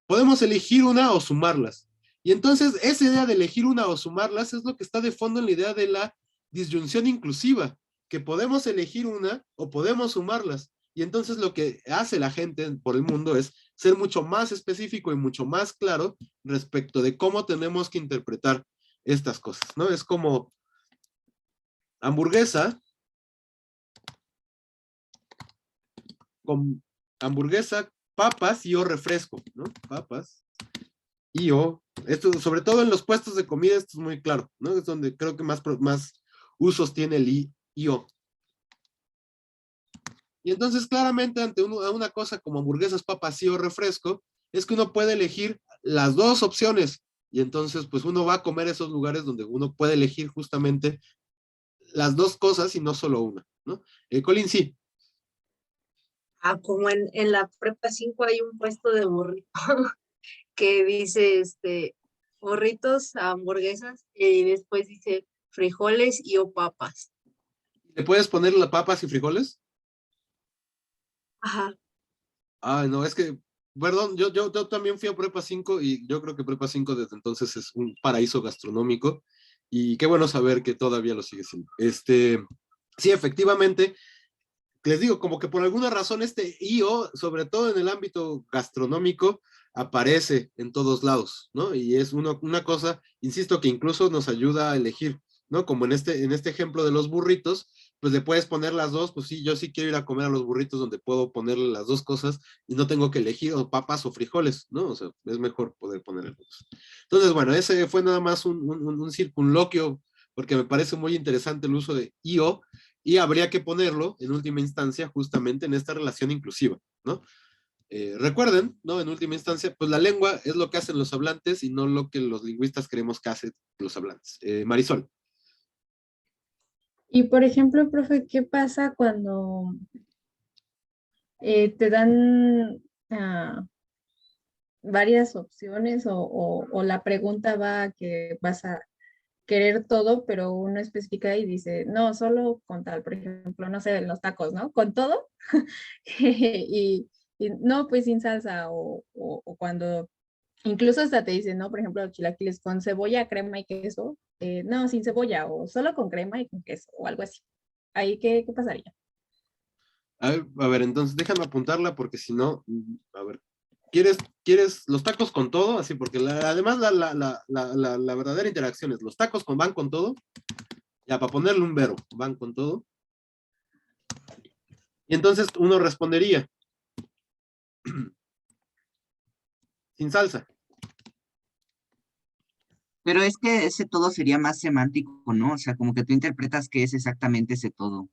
Speaker 1: Podemos elegir una o sumarlas. Y entonces esa idea de elegir una o sumarlas es lo que está de fondo en la idea de la disyunción inclusiva, que podemos elegir una o podemos sumarlas. Y entonces lo que hace la gente por el mundo es ser mucho más específico y mucho más claro respecto de cómo tenemos que interpretar estas cosas, ¿no? Es como hamburguesa con hamburguesa, papas y o refresco, ¿no? Papas y o, esto sobre todo en los puestos de comida, esto es muy claro, ¿no? Es donde creo que más usos tiene el y o. Y entonces claramente ante una cosa como hamburguesas, papas y o refresco, es que uno puede elegir las dos opciones y entonces pues uno va a comer esos lugares donde uno puede elegir justamente las dos cosas y no solo una, ¿no? Colin, sí.
Speaker 7: Como en la prepa 5 hay un puesto de burrito que dice, burritos, hamburguesas, y después dice frijoles y o papas.
Speaker 1: ¿Le puedes poner las papas y frijoles?
Speaker 7: Ajá.
Speaker 1: Ah, no, es que, perdón, yo también fui a Prepa 5 y yo creo que Prepa 5 desde entonces es un paraíso gastronómico y qué bueno saber que todavía lo sigue siendo. Sí, efectivamente, les digo, como que por alguna razón este IO, sobre todo en el ámbito gastronómico, aparece en todos lados, ¿no? Y es una cosa, insisto, que incluso nos ayuda a elegir, ¿no? Como en este ejemplo de los burritos, pues le puedes poner las dos, pues sí, yo sí quiero ir a comer a los burritos donde puedo ponerle las dos cosas y no tengo que elegir o papas o frijoles, ¿no? O sea, es mejor poder ponerle dos. Entonces, bueno, ese fue nada más un circunloquio, porque me parece muy interesante el uso de IO, y habría que ponerlo en última instancia justamente en esta relación inclusiva, ¿no? Recuerden, ¿no? En última instancia, pues la lengua es lo que hacen los hablantes y no lo que los lingüistas queremos que hacen los hablantes. Marisol.
Speaker 2: Y por ejemplo, profe, ¿qué pasa cuando te dan varias opciones o la pregunta va a que vas a querer todo, pero uno especifica y dice, no, solo con tal, por ejemplo, no sé, los tacos, ¿no? Con todo y no, pues sin salsa o cuando incluso hasta te dicen, ¿no? Por ejemplo, los chilaquiles con cebolla, crema y queso, no, sin cebolla o solo con crema y con queso o algo así. Ahí, ¿qué pasaría?
Speaker 1: A ver, entonces déjame apuntarla porque si no, a ver, ¿quieres los tacos con todo? Así, porque además la verdadera interacción es, los tacos van con todo, ya para ponerle un verbo, van con todo. Y entonces uno respondería, sin salsa.
Speaker 5: Pero es que ese todo sería más semántico, ¿no? O sea, como que tú interpretas qué es exactamente ese todo.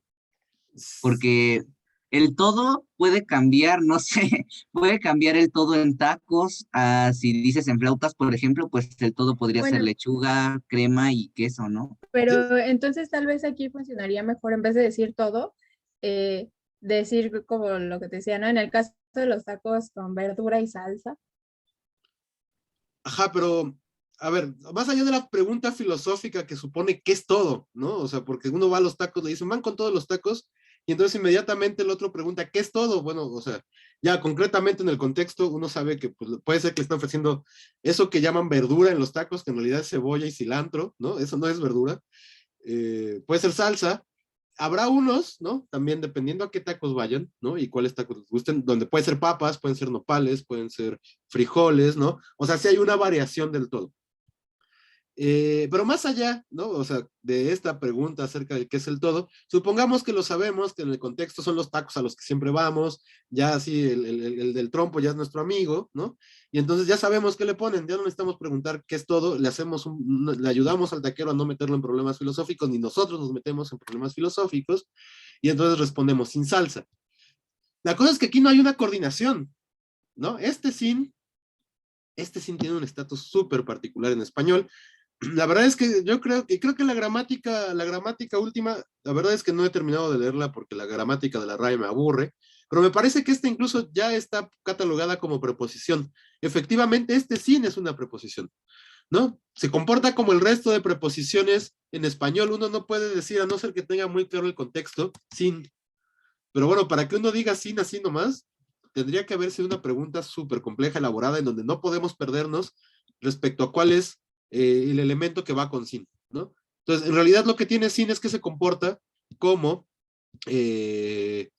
Speaker 5: Porque el todo puede cambiar, no sé, puede cambiar el todo en tacos, si dices en flautas, por ejemplo, pues el todo podría ser
Speaker 2: Bueno,
Speaker 5: lechuga, crema y queso, ¿no?
Speaker 2: pero entonces tal vez aquí funcionaría mejor en vez de decir todo, decir como lo que te decía, ¿no? En el caso de los tacos con verdura y salsa.
Speaker 1: Ajá, pero, a ver, más allá de la pregunta filosófica que supone qué es todo, ¿no? O sea, porque uno va a los tacos, le dicen, van con todos los tacos, y entonces inmediatamente el otro pregunta, ¿qué es todo? Bueno, o sea, ya concretamente en el contexto, uno sabe que pues, puede ser que le están ofreciendo eso que llaman verdura en los tacos, que en realidad es cebolla y cilantro, ¿no? Eso no es verdura. Puede ser salsa, habrá unos, ¿no? También dependiendo a qué tacos vayan, ¿no? Y cuáles tacos les gusten, donde pueden ser papas, pueden ser nopales, pueden ser frijoles, ¿no? O sea, sí hay una variación del todo. Pero más allá, ¿no? O sea, de esta pregunta acerca de qué es el todo, supongamos que lo sabemos, que en el contexto son los tacos a los que siempre vamos, ya así el del trompo ya es nuestro amigo, ¿no? Y entonces ya sabemos qué le ponen, ya no necesitamos preguntar qué es todo, le ayudamos al taquero a no meterlo en problemas filosóficos, ni nosotros nos metemos en problemas filosóficos, y entonces respondemos sin salsa. La cosa es que aquí no hay una coordinación, ¿no? Este sin tiene un estatus súper particular en español. La verdad es que yo creo que la gramática última, la verdad es que no he terminado de leerla porque la gramática de la RAE me aburre, pero me parece que esta incluso ya está catalogada como preposición. Efectivamente, este sin es una preposición, ¿no? Se comporta como el resto de preposiciones en español. Uno no puede decir, a no ser que tenga muy claro el contexto, sin. Pero bueno, para que uno diga sin así nomás, tendría que haberse una pregunta súper compleja, elaborada, en donde no podemos perdernos respecto a cuál es el elemento que va con sin, ¿no? Entonces, en realidad lo que tiene sin es que se comporta como, eh,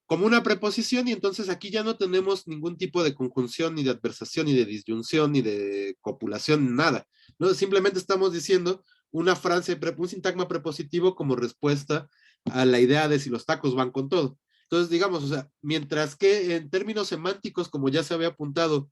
Speaker 1: como una preposición, y entonces aquí ya no tenemos ningún tipo de conjunción, ni de adversación, ni de disyunción, ni de copulación, nada, ¿no? Simplemente estamos diciendo una frase, un sintagma prepositivo como respuesta a la idea de si los tacos van con todo. Entonces, digamos, o sea, mientras que en términos semánticos, como ya se había apuntado,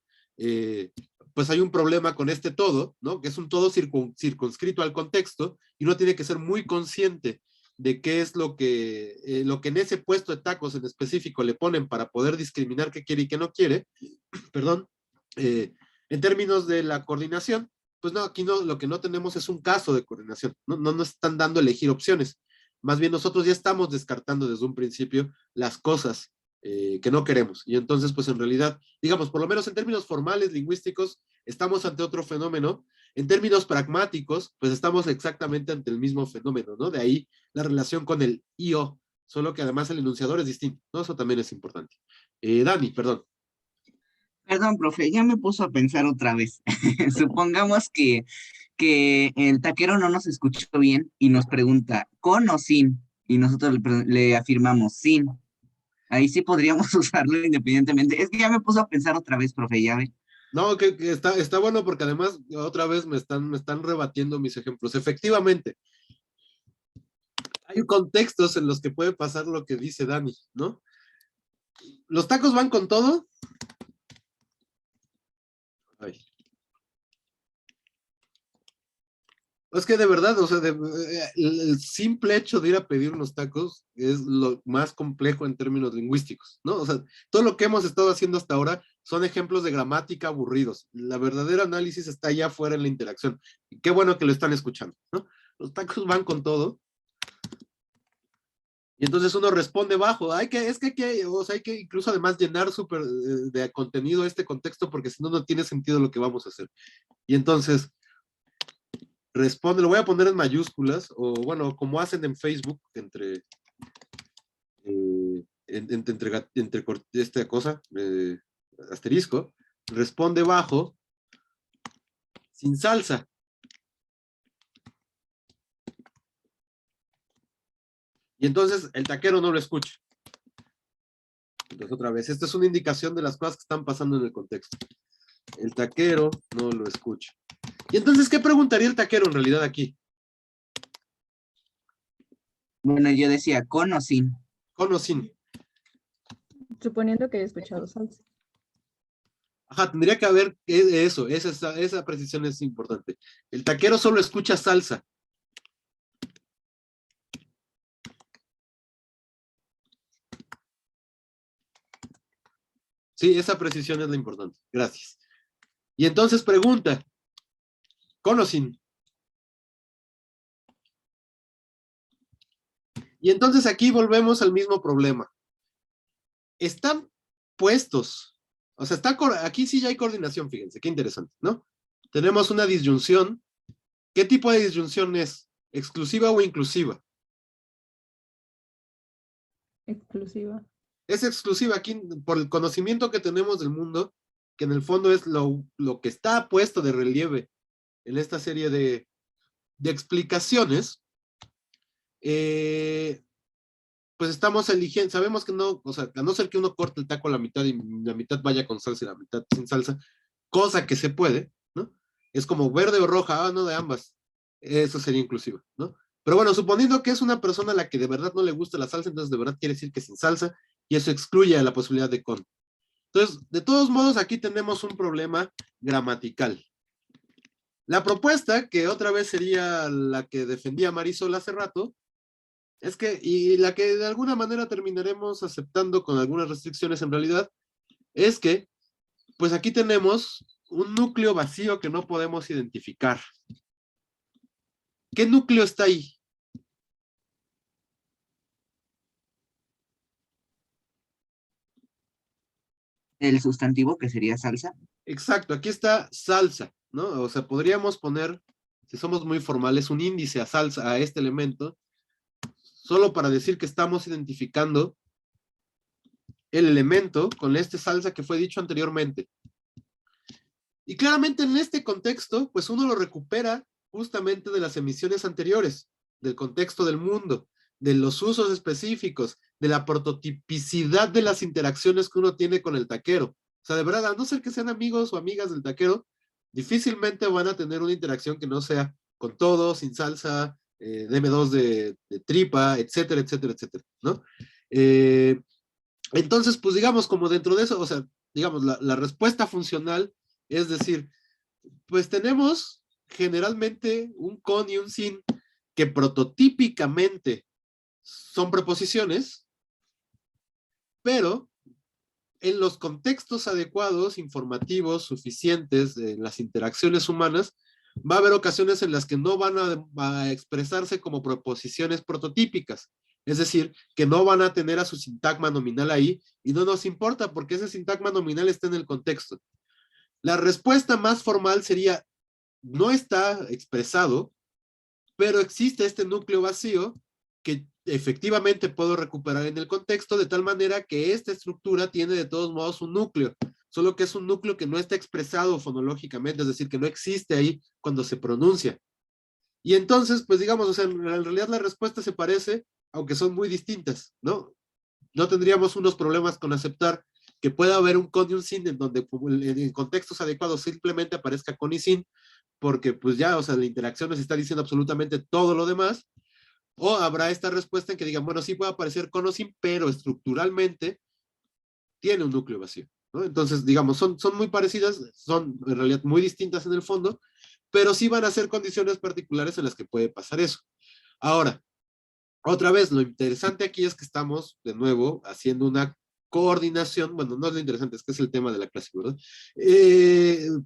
Speaker 1: pues hay un problema con este todo, ¿no? Que es un todo circunscrito al contexto, y uno tiene que ser muy consciente de qué es lo que en ese puesto de tacos en específico le ponen para poder discriminar qué quiere y qué no quiere, perdón, en términos de la coordinación, pues no, aquí no, lo que no tenemos es un caso de coordinación, no nos están dando a elegir opciones, más bien nosotros ya estamos descartando desde un principio las cosas que no queremos, y entonces pues en realidad, digamos, por lo menos en términos formales, lingüísticos, estamos ante otro fenómeno. En términos pragmáticos, pues estamos exactamente ante el mismo fenómeno, ¿no? De ahí la relación con el IO, solo que además el enunciador es distinto, ¿no? Eso también es importante. Dani, perdón.
Speaker 5: Perdón, profe, ya me puso a pensar otra vez. Supongamos que el taquero no nos escuchó bien y nos pregunta, ¿con o sin? Y nosotros le afirmamos sin. Ahí sí podríamos usarlo independientemente. Es que ya me puso a pensar otra vez, profe, ya ve.
Speaker 1: No, que está bueno porque además otra vez me están rebatiendo mis ejemplos. Efectivamente, hay contextos en los que puede pasar lo que dice Dani, ¿no? ¿Los tacos van con todo? Ay. Es que de verdad, o sea, el simple hecho de ir a pedir unos tacos es lo más complejo en términos lingüísticos, ¿no? O sea, todo lo que hemos estado haciendo hasta ahora son ejemplos de gramática aburridos. La verdadera análisis está allá afuera en la interacción. Y qué bueno que lo están escuchando, ¿no? Los tacos van con todo. Y entonces uno responde bajo. O sea, hay que incluso además llenar de contenido este contexto, porque si no, no tiene sentido lo que vamos a hacer. Y entonces responde, lo voy a poner en mayúsculas, o bueno, como hacen en Facebook, entre esta cosa, asterisco, responde bajo, sin salsa. Y entonces el taquero no lo escucha. Entonces otra vez, esta es una indicación de las cosas que están pasando en el contexto. El taquero no lo escucha. Y entonces, ¿qué preguntaría el taquero en realidad aquí?
Speaker 5: Bueno, yo decía, ¿con o sin?
Speaker 1: ¿Con o sin?
Speaker 2: Suponiendo que haya escuchado salsa.
Speaker 1: Ajá, tendría que haber eso, esa precisión es importante. El taquero solo escucha salsa. Sí, esa precisión es la importante. Gracias. Y entonces pregunta, ¿con o sin? Y entonces aquí volvemos al mismo problema. Están puestos, o sea, aquí sí ya hay coordinación, fíjense, qué interesante, ¿no? Tenemos una disyunción. ¿Qué tipo de disyunción es? ¿Exclusiva o inclusiva?
Speaker 2: Exclusiva.
Speaker 1: Es exclusiva aquí por el conocimiento que tenemos del mundo, que en el fondo es lo que está puesto de relieve en esta serie de explicaciones. pues estamos eligiendo, sabemos que no, o sea, a no ser que uno corte el taco a la mitad y la mitad vaya con salsa y la mitad sin salsa, cosa que se puede, ¿no? Es como verde o roja, no de ambas. Eso sería inclusivo, ¿no? Pero bueno, suponiendo que es una persona a la que de verdad no le gusta la salsa, entonces de verdad quiere decir que sin salsa, y eso excluye a la posibilidad de con. Entonces, de todos modos, aquí tenemos un problema gramatical. La propuesta, que otra vez sería la que defendía Marisol hace rato, es que, y la que de alguna manera terminaremos aceptando con algunas restricciones en realidad, es que, pues aquí tenemos un núcleo vacío que no podemos identificar. ¿Qué núcleo está ahí?
Speaker 5: El sustantivo, que sería salsa.
Speaker 1: Exacto, aquí está salsa, ¿no? O sea, podríamos poner, si somos muy formales, un índice a salsa, a este elemento, solo para decir que estamos identificando el elemento con este salsa que fue dicho anteriormente. Y claramente en este contexto, pues uno lo recupera justamente de las emisiones anteriores, del contexto del mundo, de los usos específicos, de la prototipicidad de las interacciones que uno tiene con el taquero. O sea, de verdad, a no ser que sean amigos o amigas del taquero, difícilmente van a tener una interacción que no sea con todo, sin salsa, deme dos de tripa, etcétera, etcétera, etcétera, ¿no? Entonces, pues digamos, como dentro de eso, o sea, digamos, la respuesta funcional es decir, pues tenemos generalmente un con y un sin que prototípicamente son preposiciones, pero en los contextos adecuados, informativos, suficientes de las interacciones humanas, va a haber ocasiones en las que no van a expresarse como preposiciones prototípicas. Es decir, que no van a tener a su sintagma nominal ahí y no nos importa porque ese sintagma nominal está en el contexto. La respuesta más formal sería, no está expresado, pero existe este núcleo vacío que efectivamente puedo recuperar en el contexto de tal manera que esta estructura tiene de todos modos un núcleo, solo que es un núcleo que no está expresado fonológicamente, es decir, que no existe ahí cuando se pronuncia. Y entonces, pues digamos, o sea, en realidad la respuesta se parece, aunque son muy distintas, ¿no? No tendríamos unos problemas con aceptar que pueda haber un con y un sin en donde en contextos adecuados simplemente aparezca con y sin, porque pues ya, o sea, la interacción nos está diciendo absolutamente todo lo demás, o habrá esta respuesta en que digan, bueno, sí puede aparecer con o sin, pero estructuralmente tiene un núcleo vacío, ¿no? Entonces, digamos, son muy parecidas, son en realidad muy distintas en el fondo, pero sí van a ser condiciones particulares en las que puede pasar eso. Ahora, otra vez, lo interesante aquí es que estamos, de nuevo, haciendo una coordinación, bueno, no es lo interesante, es que es el tema de la clase, ¿verdad?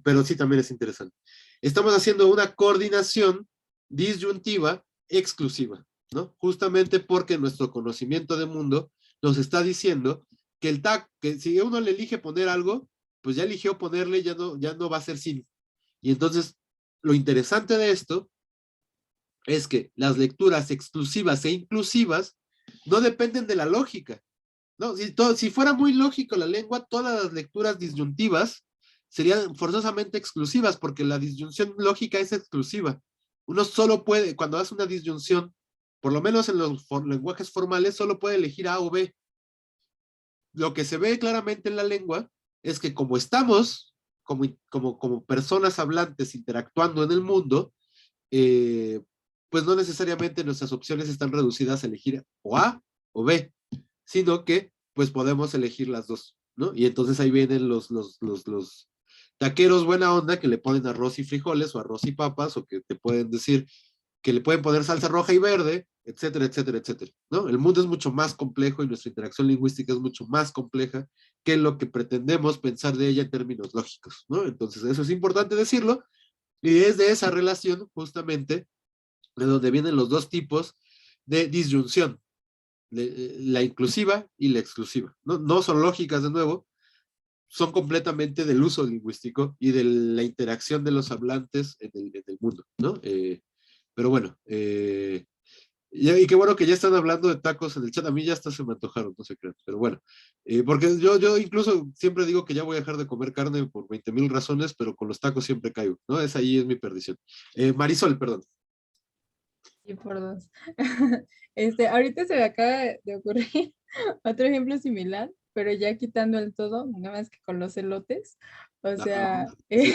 Speaker 1: Pero sí también es interesante. Estamos haciendo una coordinación disyuntiva exclusiva, ¿no? Justamente porque nuestro conocimiento de mundo nos está diciendo que que si uno le elige poner algo, pues ya eligió ponerle, ya no va a ser sin. Y entonces, lo interesante de esto es que las lecturas exclusivas e inclusivas no dependen de la lógica, ¿no? Si fuera muy lógico la lengua, todas las lecturas disyuntivas serían forzosamente exclusivas, porque la disyunción lógica es exclusiva. Uno solo puede, cuando hace una disyunción, por lo menos en los lenguajes formales, solo puede elegir A o B. Lo que se ve claramente en la lengua es que como estamos, como personas hablantes interactuando en el mundo, eh, pues no necesariamente nuestras opciones están reducidas a elegir o A o B, sino que pues podemos elegir las dos, ¿no? Y entonces ahí vienen los taqueros buena onda que le ponen arroz y frijoles o arroz y papas o que te pueden decir que le pueden poner salsa roja y verde, etcétera, etcétera, etcétera, ¿no? El mundo es mucho más complejo y nuestra interacción lingüística es mucho más compleja que lo que pretendemos pensar de ella en términos lógicos, ¿no? Entonces eso es importante decirlo y es de esa relación justamente de donde vienen los dos tipos de disyunción, la inclusiva y la exclusiva. No, no son lógicas de nuevo, son completamente del uso lingüístico y de la interacción de los hablantes en el mundo, ¿no? Pero bueno, y qué bueno que ya están hablando de tacos en el chat, a mí ya hasta se me antojaron, no se crean, pero bueno, porque yo incluso siempre digo que ya voy a dejar de comer carne por 20,000 razones, pero con los tacos siempre caigo, ¿no? Ahí es mi perdición. Marisol, perdón.
Speaker 2: Sí, por dos. Ahorita se me acaba de ocurrir otro ejemplo similar, pero ya quitando el todo, nada más que con los elotes. O sea,
Speaker 1: sí.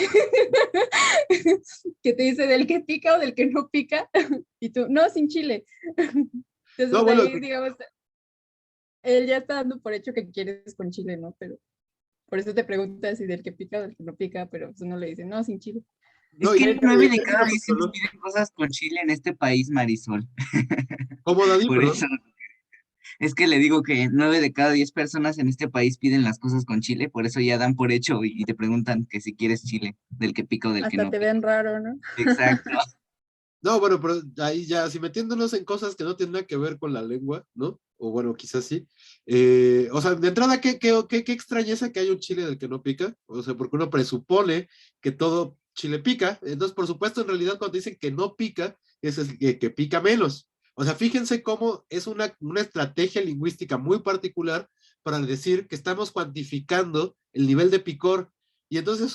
Speaker 2: que te dice del que pica o del que no pica, y tú, no, sin chile. Entonces
Speaker 1: No, bueno,
Speaker 2: ahí, digamos, él ya está dando por hecho que quieres con chile, ¿no? Pero por eso te pregunta si del que pica o del que no pica, pero pues uno le dice, no, sin chile.
Speaker 5: Es
Speaker 1: no, y
Speaker 5: que 9 de
Speaker 1: en
Speaker 5: cada
Speaker 1: términos
Speaker 5: 10 sí nos
Speaker 1: sociológicos,
Speaker 5: piden cosas con chile en este país, Marisol.
Speaker 1: ¿cómo, Dani?
Speaker 5: Por
Speaker 1: Perdón.
Speaker 5: eso, es que le digo que 9 de cada 10 personas en este país piden las cosas con chile, por eso ya dan por hecho y te preguntan que si quieres chile, del que pica o del que
Speaker 2: Hasta
Speaker 5: no
Speaker 2: te
Speaker 5: pica.
Speaker 2: ven raro, ¿no?
Speaker 5: Exacto.
Speaker 1: No, bueno, pero ahí ya, si metiéndonos en cosas que no tienen nada que ver con la lengua, ¿no? O bueno, quizás sí. O sea, de entrada, ¿qué extrañeza que hay un chile del que no pica? O sea, porque uno presupone que todo chile pica. Entonces, por supuesto, en realidad, cuando dicen que no pica, es el que pica menos. O sea, fíjense cómo es una estrategia lingüística muy particular para decir que estamos cuantificando el nivel de picor. Y entonces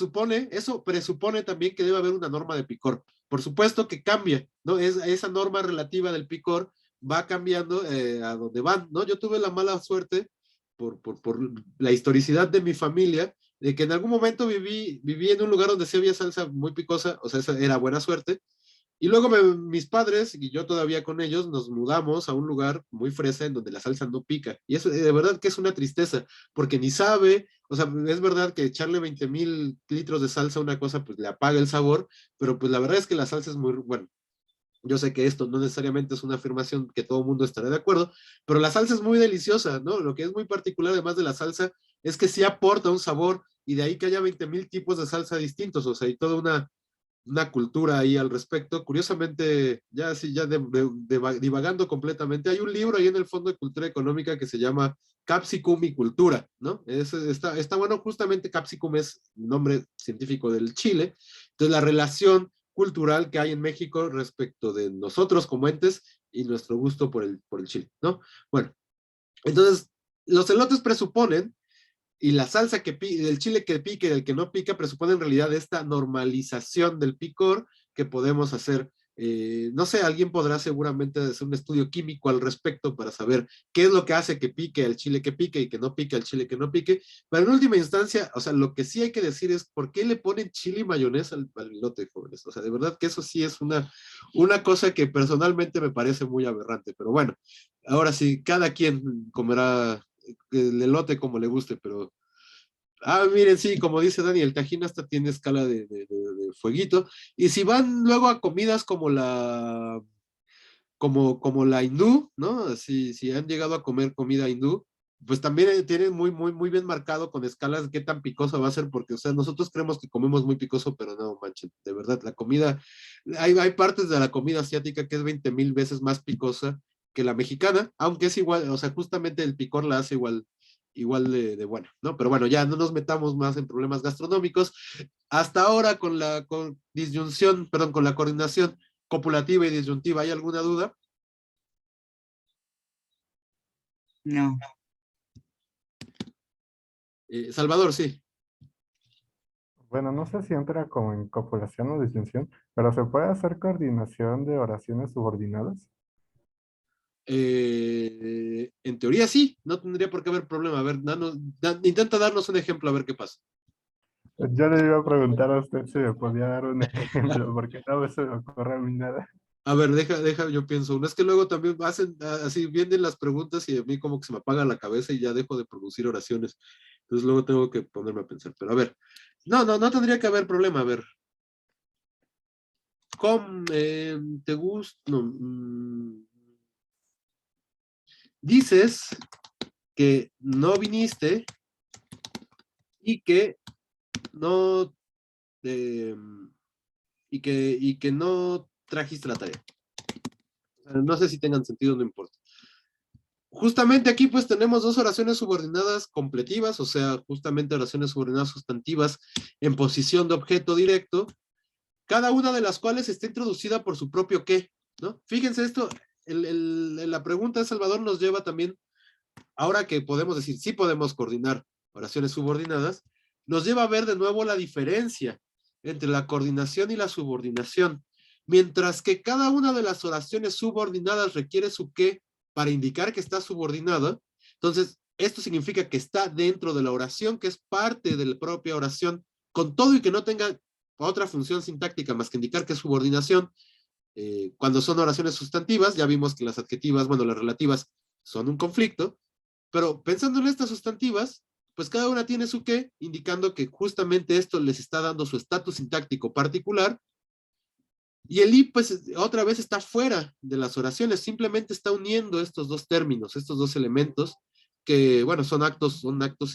Speaker 1: eso presupone también que debe haber una norma de picor. Por supuesto que cambia, ¿no? Esa norma relativa del picor va cambiando a donde van, ¿no? Yo tuve la mala suerte, por la historicidad de mi familia, de que en algún momento viví en un lugar donde sí había salsa muy picosa, o sea, esa era buena suerte, y luego mis padres, y yo todavía con ellos, nos mudamos a un lugar muy fresa en donde la salsa no pica. Y eso de verdad que es una tristeza, porque ni sabe, o sea, es verdad que echarle 20,000 litros de salsa a una cosa, pues le apaga el sabor, pero pues la verdad es que la salsa es muy, bueno, yo sé que esto no necesariamente es una afirmación que todo el mundo estará de acuerdo, pero la salsa es muy deliciosa, ¿no? Lo que es muy particular además de la salsa es que sí aporta un sabor y de ahí que haya 20,000 tipos de salsa distintos, o sea, y toda una cultura ahí al respecto. Curiosamente, ya así, ya divagando completamente, hay un libro ahí en el Fondo de Cultura Económica que se llama Capsicum y Cultura, ¿no? Está bueno, justamente Capsicum es el nombre científico del chile, entonces la relación cultural que hay en México respecto de nosotros como entes y nuestro gusto por el chile, ¿no? Bueno, entonces los elotes presuponen y la salsa el chile que pica y el que no pica presupone en realidad esta normalización del picor que podemos hacer. No sé, alguien podrá seguramente hacer un estudio químico al respecto para saber qué es lo que hace que pique el chile que pique y que no pique el chile que no pique, pero en última instancia, o sea, lo que sí hay que decir es por qué le ponen chile y mayonesa al elote, jóvenes. O sea, de verdad que eso sí es una cosa que personalmente me parece muy aberrante, pero bueno, ahora sí, cada quien comerá el elote como le guste, pero... Ah, miren, sí, como dice Dani, el Tajín hasta tiene escala de fueguito. Y si van luego a comidas como la hindú, ¿no? Si han llegado a comer comida hindú, pues también tienen muy, muy, muy bien marcado con escalas qué tan picosa va a ser, porque, o sea, nosotros creemos que comemos muy picoso, pero no, manchen, de verdad, la comida, hay partes de la comida asiática que es 20,000 veces más picosa que la mexicana, aunque es igual, o sea, justamente el picor la hace igual de buena, ¿no? Pero bueno, ya no nos metamos más en problemas gastronómicos. Hasta ahora con la coordinación copulativa y disyuntiva, ¿hay alguna duda?
Speaker 5: No.
Speaker 1: Salvador, sí.
Speaker 4: Bueno, no sé si entra como en copulación o disyunción, pero ¿se puede hacer coordinación de oraciones subordinadas?
Speaker 1: En teoría sí, no tendría por qué haber problema. A ver, intenta darnos un ejemplo a ver qué pasa.
Speaker 4: Yo le iba a preguntar a usted si me podía dar un ejemplo, porque no se me ocurre a mí nada.
Speaker 1: A ver, yo pienso. Uno es que luego también hacen así, vienen las preguntas y a mí como que se me apaga la cabeza y ya dejo de producir oraciones. Entonces luego tengo que ponerme a pensar. Pero a ver, no tendría que haber problema. A ver, ¿te gusta? No, dices que no viniste y que no eh, y que no trajiste la tarea. No sé si tengan sentido, no importa. Justamente aquí pues tenemos dos oraciones subordinadas completivas, o sea, justamente oraciones subordinadas sustantivas en posición de objeto directo, cada una de las cuales está introducida por su propio qué, ¿no? Fíjense esto, la pregunta de Salvador nos lleva también, ahora que podemos decir, sí podemos coordinar oraciones subordinadas, nos lleva a ver de nuevo la diferencia entre la coordinación y la subordinación. mientras que cada una de las oraciones subordinadas requiere su qué para indicar que está subordinada. Entonces, esto significa que está dentro de la oración, que es parte de la propia oración, con todo y que no tenga otra función sintáctica más que indicar que es subordinación. Cuando son oraciones sustantivas, ya vimos que las adjetivas, bueno, las relativas son un conflicto, pero pensando en estas sustantivas, pues cada una tiene su qué, indicando que justamente esto les está dando su estatus sintáctico particular, y el i, pues otra vez está fuera de las oraciones, simplemente está uniendo estos dos términos, estos dos elementos, que bueno, son actos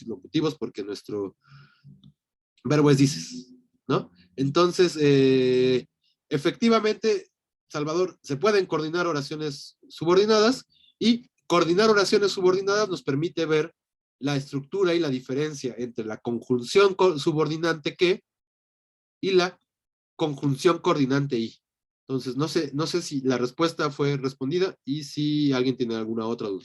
Speaker 1: locutivos porque nuestro verbo es dices, ¿no? Entonces, efectivamente, Salvador, se pueden coordinar oraciones subordinadas, y coordinar oraciones subordinadas nos permite ver la estructura y la diferencia entre la conjunción subordinante que y la conjunción coordinante y. Entonces, no sé si la respuesta fue respondida y si alguien tiene alguna otra duda.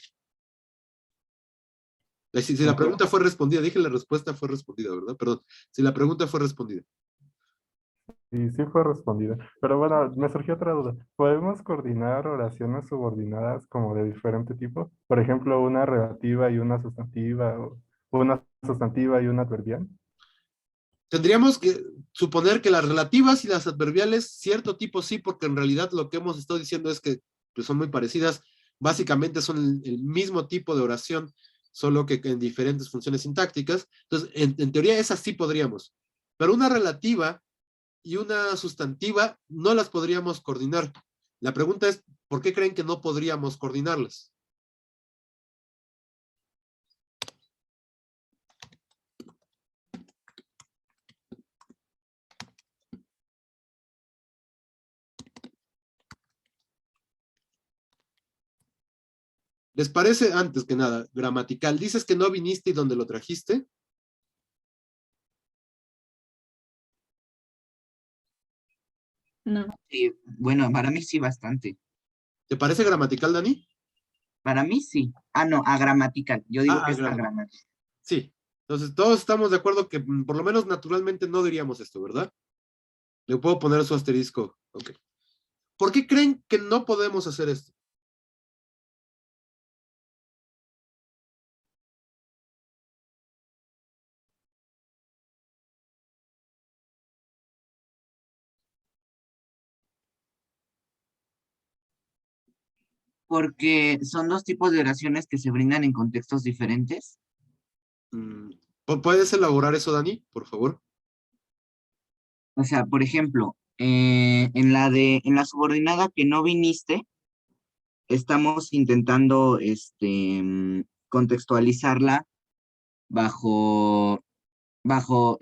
Speaker 1: Si la pregunta fue respondida, dije la respuesta fue respondida, ¿verdad? Perdón, si la pregunta fue respondida.
Speaker 4: Y sí fue respondida. Pero bueno, me surgió otra duda. ¿Podemos coordinar oraciones subordinadas como de diferente tipo? Por ejemplo, una relativa y una sustantiva, o una sustantiva y una adverbial.
Speaker 1: Tendríamos que suponer que las relativas y las adverbiales, cierto tipo sí, porque en realidad lo que hemos estado diciendo es que pues, son muy parecidas, básicamente son el mismo tipo de oración, solo que en diferentes funciones sintácticas. Entonces, en teoría esas sí podríamos, pero una relativa y una sustantiva no las podríamos coordinar. La pregunta es, ¿por qué creen que no podríamos coordinarlas? ¿Les parece, antes que nada, gramatical? Dices que no viniste y donde lo trajiste.
Speaker 2: No.
Speaker 5: Sí, bueno, para mí sí bastante.
Speaker 1: ¿Te parece gramatical, Dani?
Speaker 5: Para mí sí. Ah, no, agramatical. Yo digo que es
Speaker 1: Gramatical.
Speaker 5: agramatical.
Speaker 1: Sí. Entonces, todos estamos de acuerdo que por lo menos naturalmente no diríamos esto, ¿verdad? Le puedo poner su asterisco. Ok. ¿Por qué creen que no podemos hacer esto?
Speaker 5: Porque son dos tipos de oraciones que se brindan en contextos diferentes.
Speaker 1: Mm, ¿Puedes elaborar eso, Dani, por favor?
Speaker 5: O sea, por ejemplo, en la subordinada que no viniste, estamos intentando contextualizarla bajo, bajo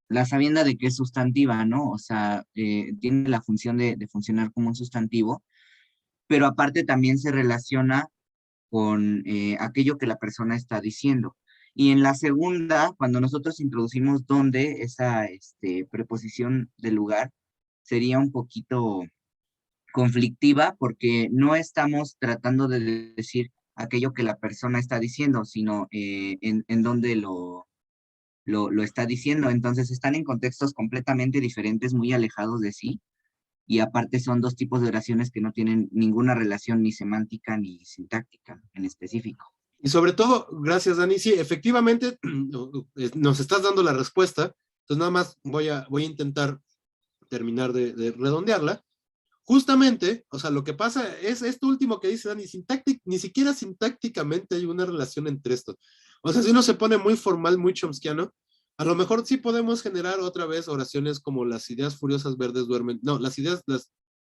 Speaker 5: la sabienda de que es sustantiva, ¿no? O sea, tiene la función de funcionar como un sustantivo, pero aparte también se relaciona con aquello que la persona está diciendo. Y en la segunda, cuando nosotros introducimos dónde, esa preposición de lugar, sería un poquito conflictiva porque no estamos tratando de decir aquello que la persona está diciendo, sino en dónde lo está diciendo. Entonces están en contextos completamente diferentes, muy alejados de sí. Y aparte son dos tipos de oraciones que no tienen ninguna relación ni semántica ni sintáctica en específico.
Speaker 1: Y sobre todo, gracias, Dani. Sí, efectivamente, nos estás dando la respuesta. Entonces, nada más voy a intentar terminar de redondearla. Justamente, o sea, lo que pasa es esto último que dice Dani, ni siquiera sintácticamente hay una relación entre esto. O sea, si uno se pone muy formal, muy chomskiano, a lo mejor sí podemos generar otra vez oraciones como las ideas furiosas verdes duermen, no, las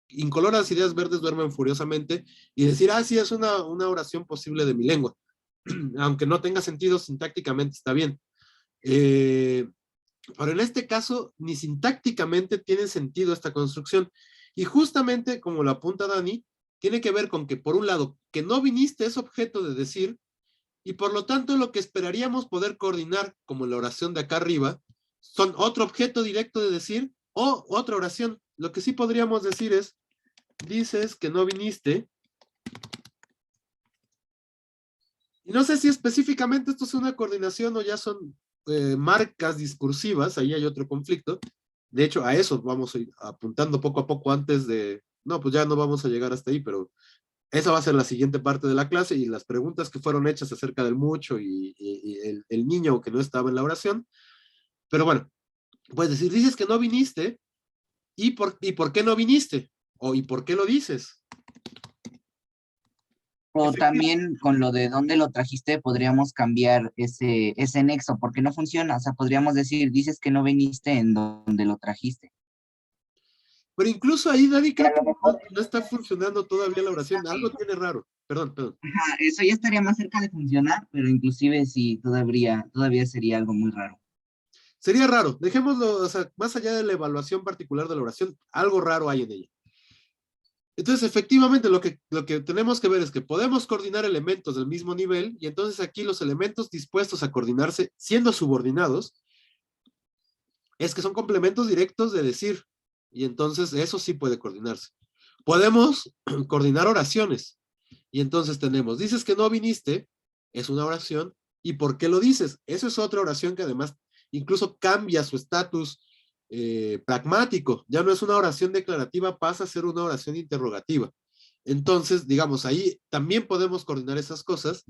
Speaker 1: incoloras ideas verdes duermen furiosamente, y decir, sí, es una oración posible de mi lengua, aunque no tenga sentido sintácticamente, está bien. Pero en este caso, ni sintácticamente tiene sentido esta construcción. Y justamente, como lo apunta Dani, tiene que ver con que, por un lado, que no viniste es objeto de decir, y por lo tanto lo que esperaríamos poder coordinar, como la oración de acá arriba, son otro objeto directo de decir o otra oración. Lo que sí podríamos decir es, dices que no viniste. Y no sé si específicamente esto es una coordinación o ya son marcas discursivas, ahí hay otro conflicto, De hecho, a eso vamos a ir apuntando poco a poco antes de, no, pues ya no vamos a llegar hasta ahí, pero esa va a ser la siguiente parte de la clase y las preguntas que fueron hechas acerca del mucho y el niño que no estaba en la oración. Pero bueno, puedes decir, dices que no viniste, ¿y por qué no viniste? O ¿y por qué lo dices?
Speaker 5: O también con lo de dónde lo trajiste, podríamos cambiar ese nexo, porque no funciona. O sea, podríamos decir, dices que no viniste en donde lo trajiste.
Speaker 1: Pero incluso ahí, Dani,
Speaker 5: Y a
Speaker 1: creo que
Speaker 5: lo mejor
Speaker 1: no está funcionando todavía la oración. Algo tiene raro. Perdón, perdón.
Speaker 5: ajá, eso ya estaría más cerca de funcionar, pero inclusive sí, todavía sería algo muy raro.
Speaker 1: Sería raro. Dejémoslo, o sea, más allá de la evaluación particular de la oración, algo raro hay en ella. Entonces, efectivamente, lo que tenemos que ver es que podemos coordinar elementos del mismo nivel y entonces aquí los elementos dispuestos a coordinarse siendo subordinados es que son complementos directos de decir y entonces eso sí puede coordinarse. Podemos coordinar oraciones y entonces tenemos, dices que no viniste, es una oración, ¿y por qué lo dices? Eso es otra oración que además incluso cambia su estatus pragmático, ya no es una oración declarativa, pasa a ser una oración interrogativa. Entonces, digamos, ahí también podemos coordinar esas cosas,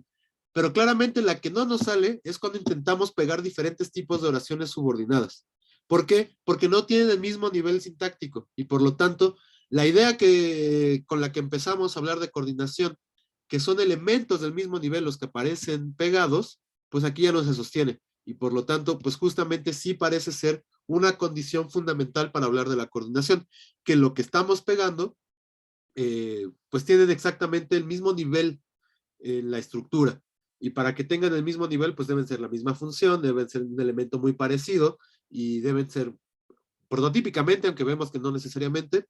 Speaker 1: pero claramente la que no nos sale es cuando intentamos pegar diferentes tipos de oraciones subordinadas. ¿Por qué? Porque no tienen el mismo nivel sintáctico y por lo tanto, la idea con la que empezamos a hablar de coordinación, que son elementos del mismo nivel los que aparecen pegados, pues aquí ya no se sostiene y por lo tanto, pues justamente sí parece ser una condición fundamental para hablar de la coordinación, que lo que estamos pegando, pues tienen exactamente el mismo nivel en la estructura. Y para que tengan el mismo nivel, pues deben ser la misma función, deben ser un elemento muy parecido y deben ser prototípicamente, aunque vemos que no necesariamente,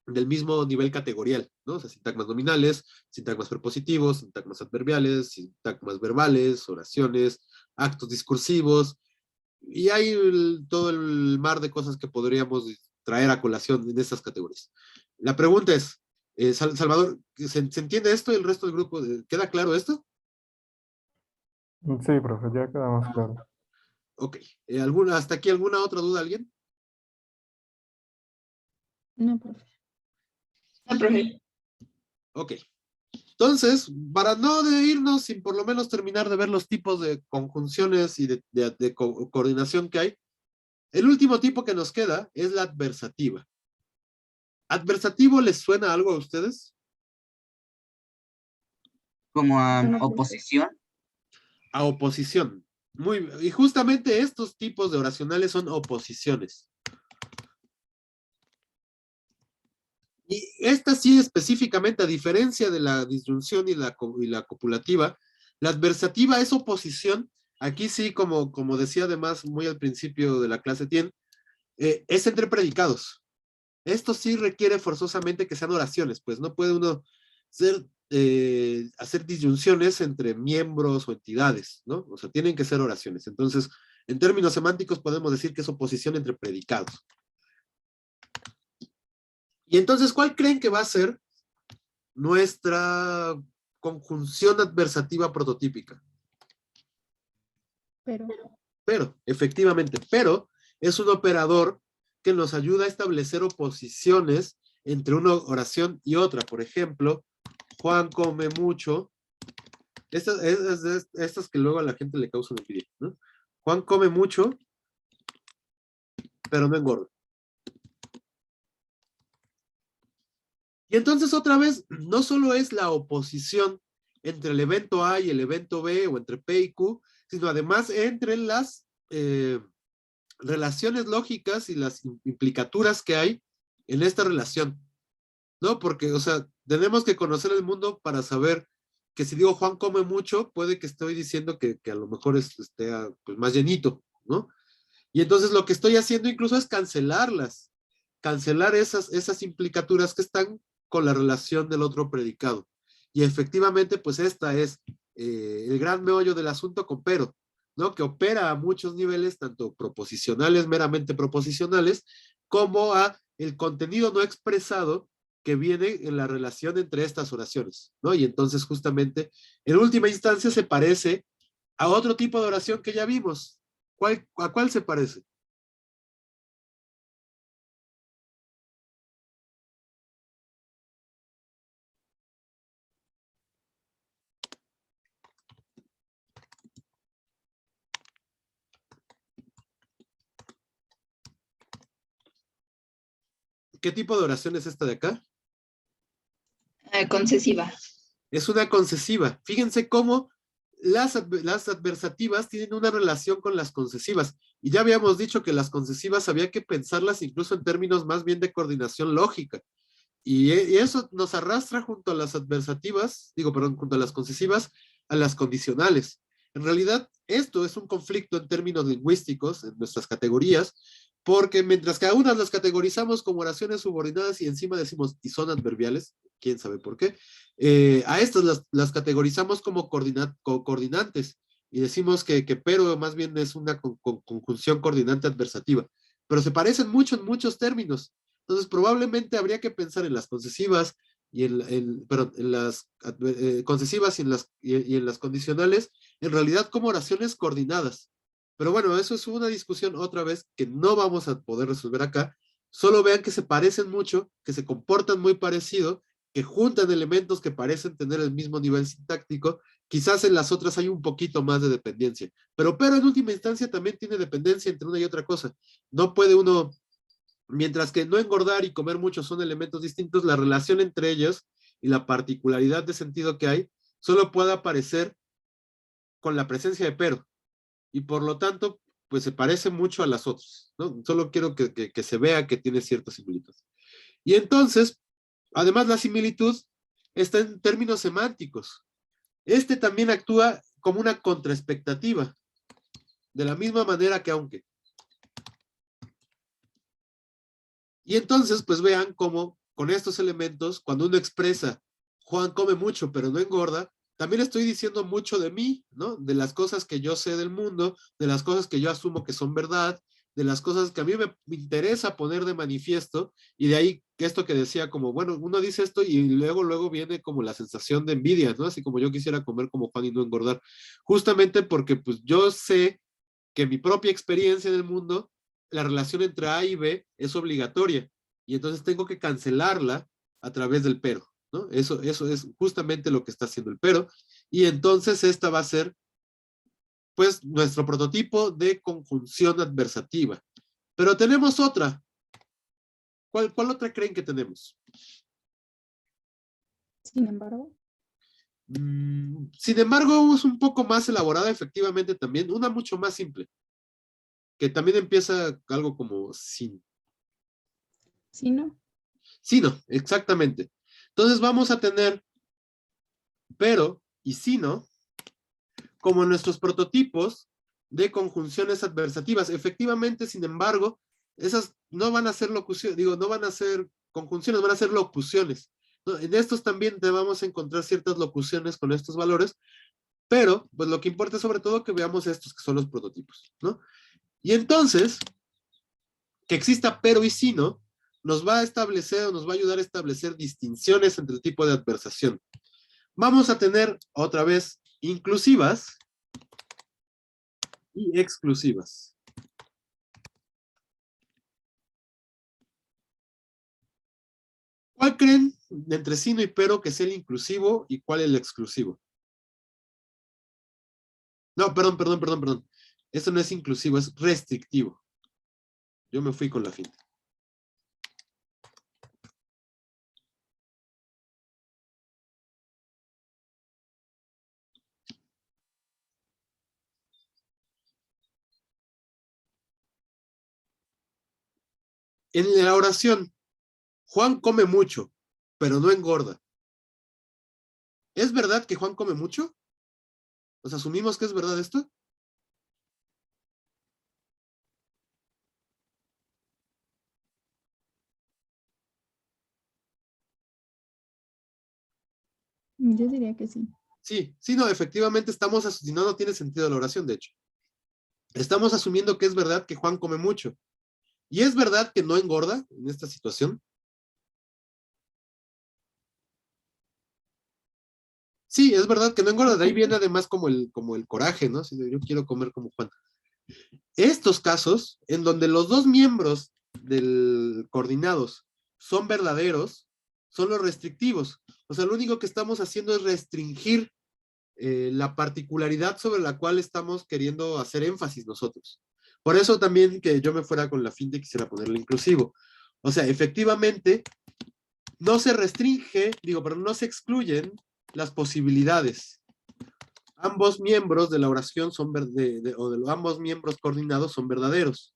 Speaker 1: del mismo nivel categorial, ¿no? O sea, sintagmas nominales, sintagmas prepositivos, sintagmas adverbiales, sintagmas verbales, oraciones, actos discursivos, y hay todo el mar de cosas que podríamos traer a colación en estas categorías. La pregunta es, Salvador, ¿se entiende esto? ¿El resto del grupo queda claro esto?
Speaker 4: Sí, profe, ya quedamos claro.
Speaker 1: Ok. ¿Hasta aquí alguna otra duda alguien?
Speaker 2: No, profe.
Speaker 3: No, profe.
Speaker 1: Ok. Entonces, para no de irnos sin por lo menos terminar de ver los tipos de conjunciones y de coordinación que hay, el último tipo que nos queda es la adversativa. ¿Adversativo les suena algo a ustedes?
Speaker 5: Como a
Speaker 2: No, profe.
Speaker 5: oposición.
Speaker 1: A oposición. Y justamente estos tipos de oracionales son oposiciones. Y esta sí específicamente, a diferencia de la disyunción y la copulativa, la adversativa es oposición. Aquí sí, como decía además muy al principio de la clase Tien, es entre predicados. Esto sí requiere forzosamente que sean oraciones, pues no puede uno hacer disyunciones entre miembros o entidades, ¿no? O sea, tienen que ser oraciones. Entonces, en términos semánticos podemos decir que es oposición entre predicados. Y entonces, ¿cuál creen que va a ser nuestra conjunción adversativa prototípica? Pero, efectivamente, pero es un operador que nos ayuda a establecer oposiciones entre una oración y otra. Por ejemplo, Juan come mucho. Estas que luego a la gente le causan envidia, ¿no? Juan come mucho, pero no engorda. Y entonces otra vez, no solo es la oposición entre el evento A y el evento B, o entre P y Q, sino además entre las relaciones lógicas y las implicaturas que hay en esta relación, ¿no? Porque, o sea, tenemos que conocer el mundo para saber que si digo Juan come mucho, puede que estoy diciendo que a lo mejor esté pues, más llenito, ¿no? Y entonces lo que estoy haciendo incluso es cancelar esas implicaturas que están con la relación del otro predicado. Y efectivamente, pues esta es el gran meollo del asunto con pero, ¿no? Que opera a muchos niveles, tanto proposicionales, meramente proposicionales, como a el contenido no expresado que viene en la relación entre estas oraciones, ¿no? Y entonces justamente, en última instancia, se parece a otro tipo de oración que ya vimos. ¿A cuál se parece? ¿Qué tipo de oración es esta de acá?
Speaker 3: Concesiva.
Speaker 1: Es una concesiva. Fíjense cómo las adversativas tienen una relación con las concesivas. Y ya habíamos dicho que las concesivas había que pensarlas incluso en términos más bien de coordinación lógica. Y eso nos arrastra junto a las adversativas, junto a las concesivas, a las condicionales. En realidad, esto es un conflicto en términos lingüísticos, en nuestras categorías, porque mientras que a unas las categorizamos como oraciones subordinadas y encima decimos, y son adverbiales, quién sabe por qué, a estas las categorizamos como coordinantes, y decimos que pero más bien es una conjunción coordinante adversativa, pero se parecen mucho en muchos términos. Entonces, probablemente habría que pensar en las concesivas y en las concesivas y en las condicionales, en realidad como oraciones coordinadas. Pero bueno, eso es una discusión otra vez que no vamos a poder resolver acá. Solo vean que se parecen mucho, que se comportan muy parecido, que juntan elementos que parecen tener el mismo nivel sintáctico. Quizás en las otras hay un poquito más de dependencia. Pero en última instancia también tiene dependencia entre una y otra cosa. No puede uno... Mientras que no engordar y comer mucho son elementos distintos, la relación entre ellos y la particularidad de sentido que hay solo puede aparecer con la presencia de pero. Y por lo tanto, pues se parece mucho a las otras, ¿no? Solo quiero que se vea que tiene cierta similitud. Y entonces, además la similitud está en términos semánticos. Este también actúa como una contraexpectativa, de la misma manera que aunque. Y entonces, pues vean cómo con estos elementos, cuando uno expresa, Juan come mucho, pero no engorda, también estoy diciendo mucho de mí, ¿no? De las cosas que yo sé del mundo, de las cosas que yo asumo que son verdad, de las cosas que a mí me interesa poner de manifiesto, y de ahí que esto que decía como, bueno, uno dice esto y luego viene como la sensación de envidia, ¿no? Así como yo quisiera comer como Juan y no engordar, justamente porque pues yo sé que mi propia experiencia en el mundo, la relación entre A y B es obligatoria, y entonces tengo que cancelarla a través del pero, ¿no? Eso es justamente lo que está haciendo el pero, y entonces esta va a ser, pues, nuestro prototipo de conjunción adversativa. Pero tenemos otra. ¿Cuál otra creen que tenemos?
Speaker 2: Sin embargo,
Speaker 1: Sin embargo, es un poco más elaborada, efectivamente, también, una mucho más simple, que también empieza algo como sin.
Speaker 2: sí, ¿no?
Speaker 1: Sí, no, exactamente. Entonces vamos a tener pero y sino como nuestros prototipos de conjunciones adversativas. Efectivamente, sin embargo, esas no van a ser locuciones, no van a ser conjunciones, van a ser locuciones, ¿no? En estos también te vamos a encontrar ciertas locuciones con estos valores, pero pues lo que importa es sobre todo que veamos estos que son los prototipos, ¿no? Y entonces, que exista pero y sino, nos va a establecer o nos va a ayudar a establecer distinciones entre el tipo de adversación. Vamos a tener otra vez inclusivas y exclusivas. ¿Cuál creen entre sino y pero que es el inclusivo y cuál el exclusivo? No, perdón. Esto no es inclusivo, es restrictivo. Yo me fui con la finta. En la oración, Juan come mucho, pero no engorda. ¿Es verdad que Juan come mucho? ¿Os asumimos que es verdad esto?
Speaker 2: Yo diría que sí.
Speaker 1: Sí, no, efectivamente estamos asumiendo, no tiene sentido la oración, de hecho. Estamos asumiendo que es verdad que Juan come mucho. ¿Y es verdad que no engorda en esta situación? Sí, es verdad que no engorda. De ahí viene además como el coraje, ¿no? Así de, yo quiero comer como Juan. Estos casos, en donde los dos miembros del coordinados son verdaderos, son los restrictivos. O sea, lo único que estamos haciendo es restringir la particularidad sobre la cual estamos queriendo hacer énfasis nosotros. Por eso también que yo me fuera con la finta y quisiera ponerle inclusivo. O sea, efectivamente, no se restringe, pero no se excluyen las posibilidades. Ambos miembros de la oración son ambos miembros coordinados son verdaderos.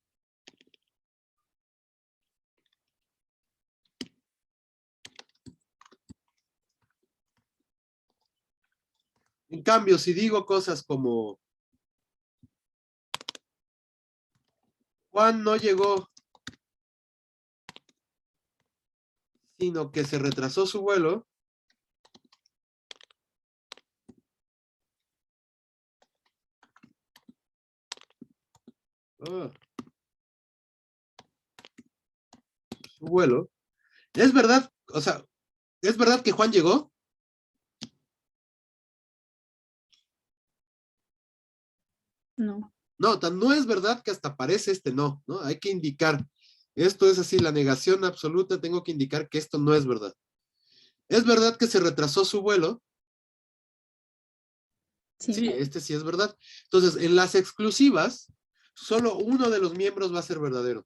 Speaker 1: En cambio, si digo cosas como Juan no llegó, sino que se retrasó su vuelo, su vuelo, es verdad, o sea, ¿es verdad que Juan llegó?
Speaker 2: No.
Speaker 1: No, no es verdad que hasta aparece no, ¿no? Hay que indicar, esto es así, la negación absoluta, tengo que indicar que esto no es verdad. ¿Es verdad que se retrasó su vuelo?
Speaker 2: Sí.
Speaker 1: Sí, sí es verdad. Entonces, en las exclusivas, solo uno de los miembros va a ser verdadero.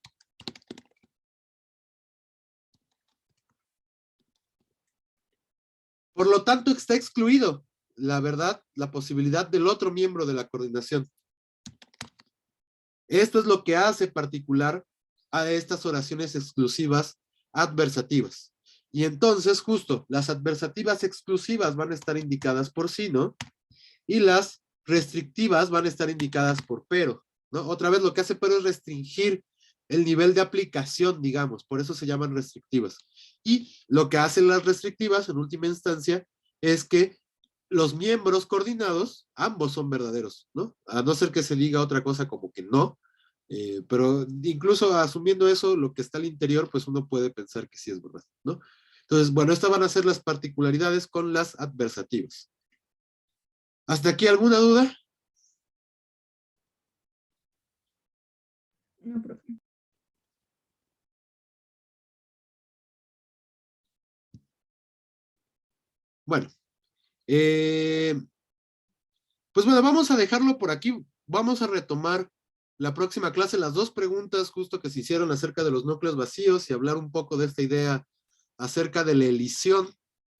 Speaker 1: Por lo tanto, está excluido la verdad, la posibilidad del otro miembro de la coordinación. Esto es lo que hace particular a estas oraciones exclusivas adversativas. Y entonces, justo, las adversativas exclusivas van a estar indicadas por sí, ¿no? Y las restrictivas van a estar indicadas por pero, ¿no? Otra vez lo que hace pero es restringir el nivel de aplicación, digamos, por eso se llaman restrictivas. Y lo que hacen las restrictivas, en última instancia, es que los miembros coordinados, ambos son verdaderos, ¿no? A no ser que se diga otra cosa como que no, pero incluso asumiendo eso, lo que está al interior, pues uno puede pensar que sí es verdad, ¿no? Entonces, bueno, estas van a ser las particularidades con las adversativas. ¿Hasta aquí alguna duda?
Speaker 2: No, profe.
Speaker 1: Bueno, pues bueno, vamos a dejarlo por aquí. Vamos a retomar la próxima clase las dos preguntas justo que se hicieron acerca de los núcleos vacíos y hablar un poco de esta idea acerca de la elisión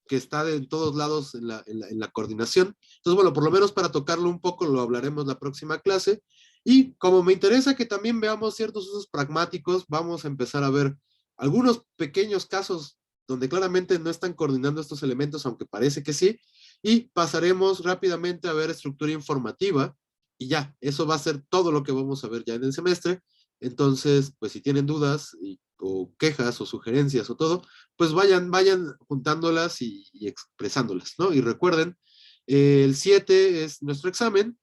Speaker 1: que está en todos lados en la coordinación. Entonces, bueno, por lo menos para tocarlo un poco lo hablaremos la próxima clase. Y como me interesa que también veamos ciertos usos pragmáticos, vamos a empezar a ver algunos pequeños casos donde claramente no están coordinando estos elementos, aunque parece que sí, y pasaremos rápidamente a ver estructura informativa, y ya, eso va a ser todo lo que vamos a ver ya en el semestre. Entonces, pues si tienen dudas o quejas o sugerencias o todo, pues vayan juntándolas y expresándolas, ¿no? Y recuerden, el 7 es nuestro examen,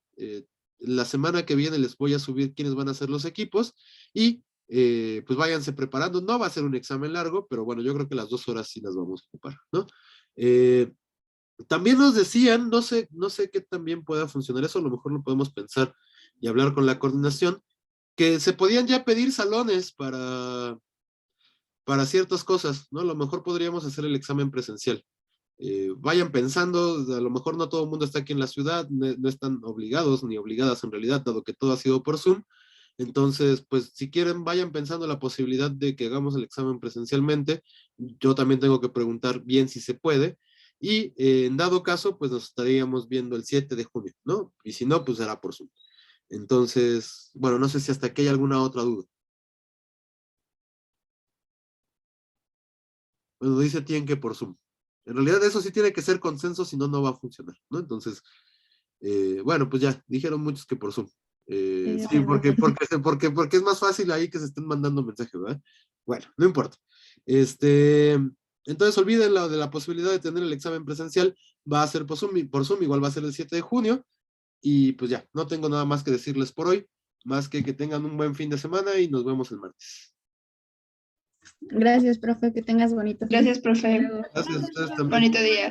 Speaker 1: la semana que viene les voy a subir quiénes van a ser los equipos, y pues váyanse preparando, no va a ser un examen largo, pero bueno, yo creo que las 2 horas sí las vamos a ocupar, ¿no? También nos decían, no sé qué también pueda funcionar eso, a lo mejor lo podemos pensar y hablar con la coordinación, que se podían ya pedir salones para ciertas cosas, ¿no? A lo mejor podríamos hacer el examen presencial. Vayan pensando, a lo mejor no todo el mundo está aquí en la ciudad, no están obligados ni obligadas en realidad, dado que todo ha sido por Zoom. Entonces, pues si quieren, vayan pensando la posibilidad de que hagamos el examen presencialmente. Yo también tengo que preguntar bien si se puede. Y en dado caso, pues nos estaríamos viendo el 7 de junio, ¿no? Y si no, pues será por Zoom. Entonces, bueno, no sé si hasta aquí hay alguna otra duda. Bueno, dice tienen que por Zoom. En realidad eso sí tiene que ser consenso, si no, no va a funcionar, ¿no? Entonces, bueno, pues ya, dijeron muchos que por Zoom. Sí, porque es más fácil ahí que se estén mandando mensajes, ¿verdad? Bueno, no importa. Entonces olviden de la posibilidad de tener el examen presencial, va a ser por Zoom, igual va a ser el 7 de junio, y pues ya, no tengo nada más que decirles por hoy, más que tengan un buen fin de semana y nos vemos el martes.
Speaker 2: Gracias, profe, que tengas bonito fin.
Speaker 3: Gracias, profe.
Speaker 2: Hasta luego.
Speaker 1: Gracias a ustedes también.
Speaker 3: Bonito día.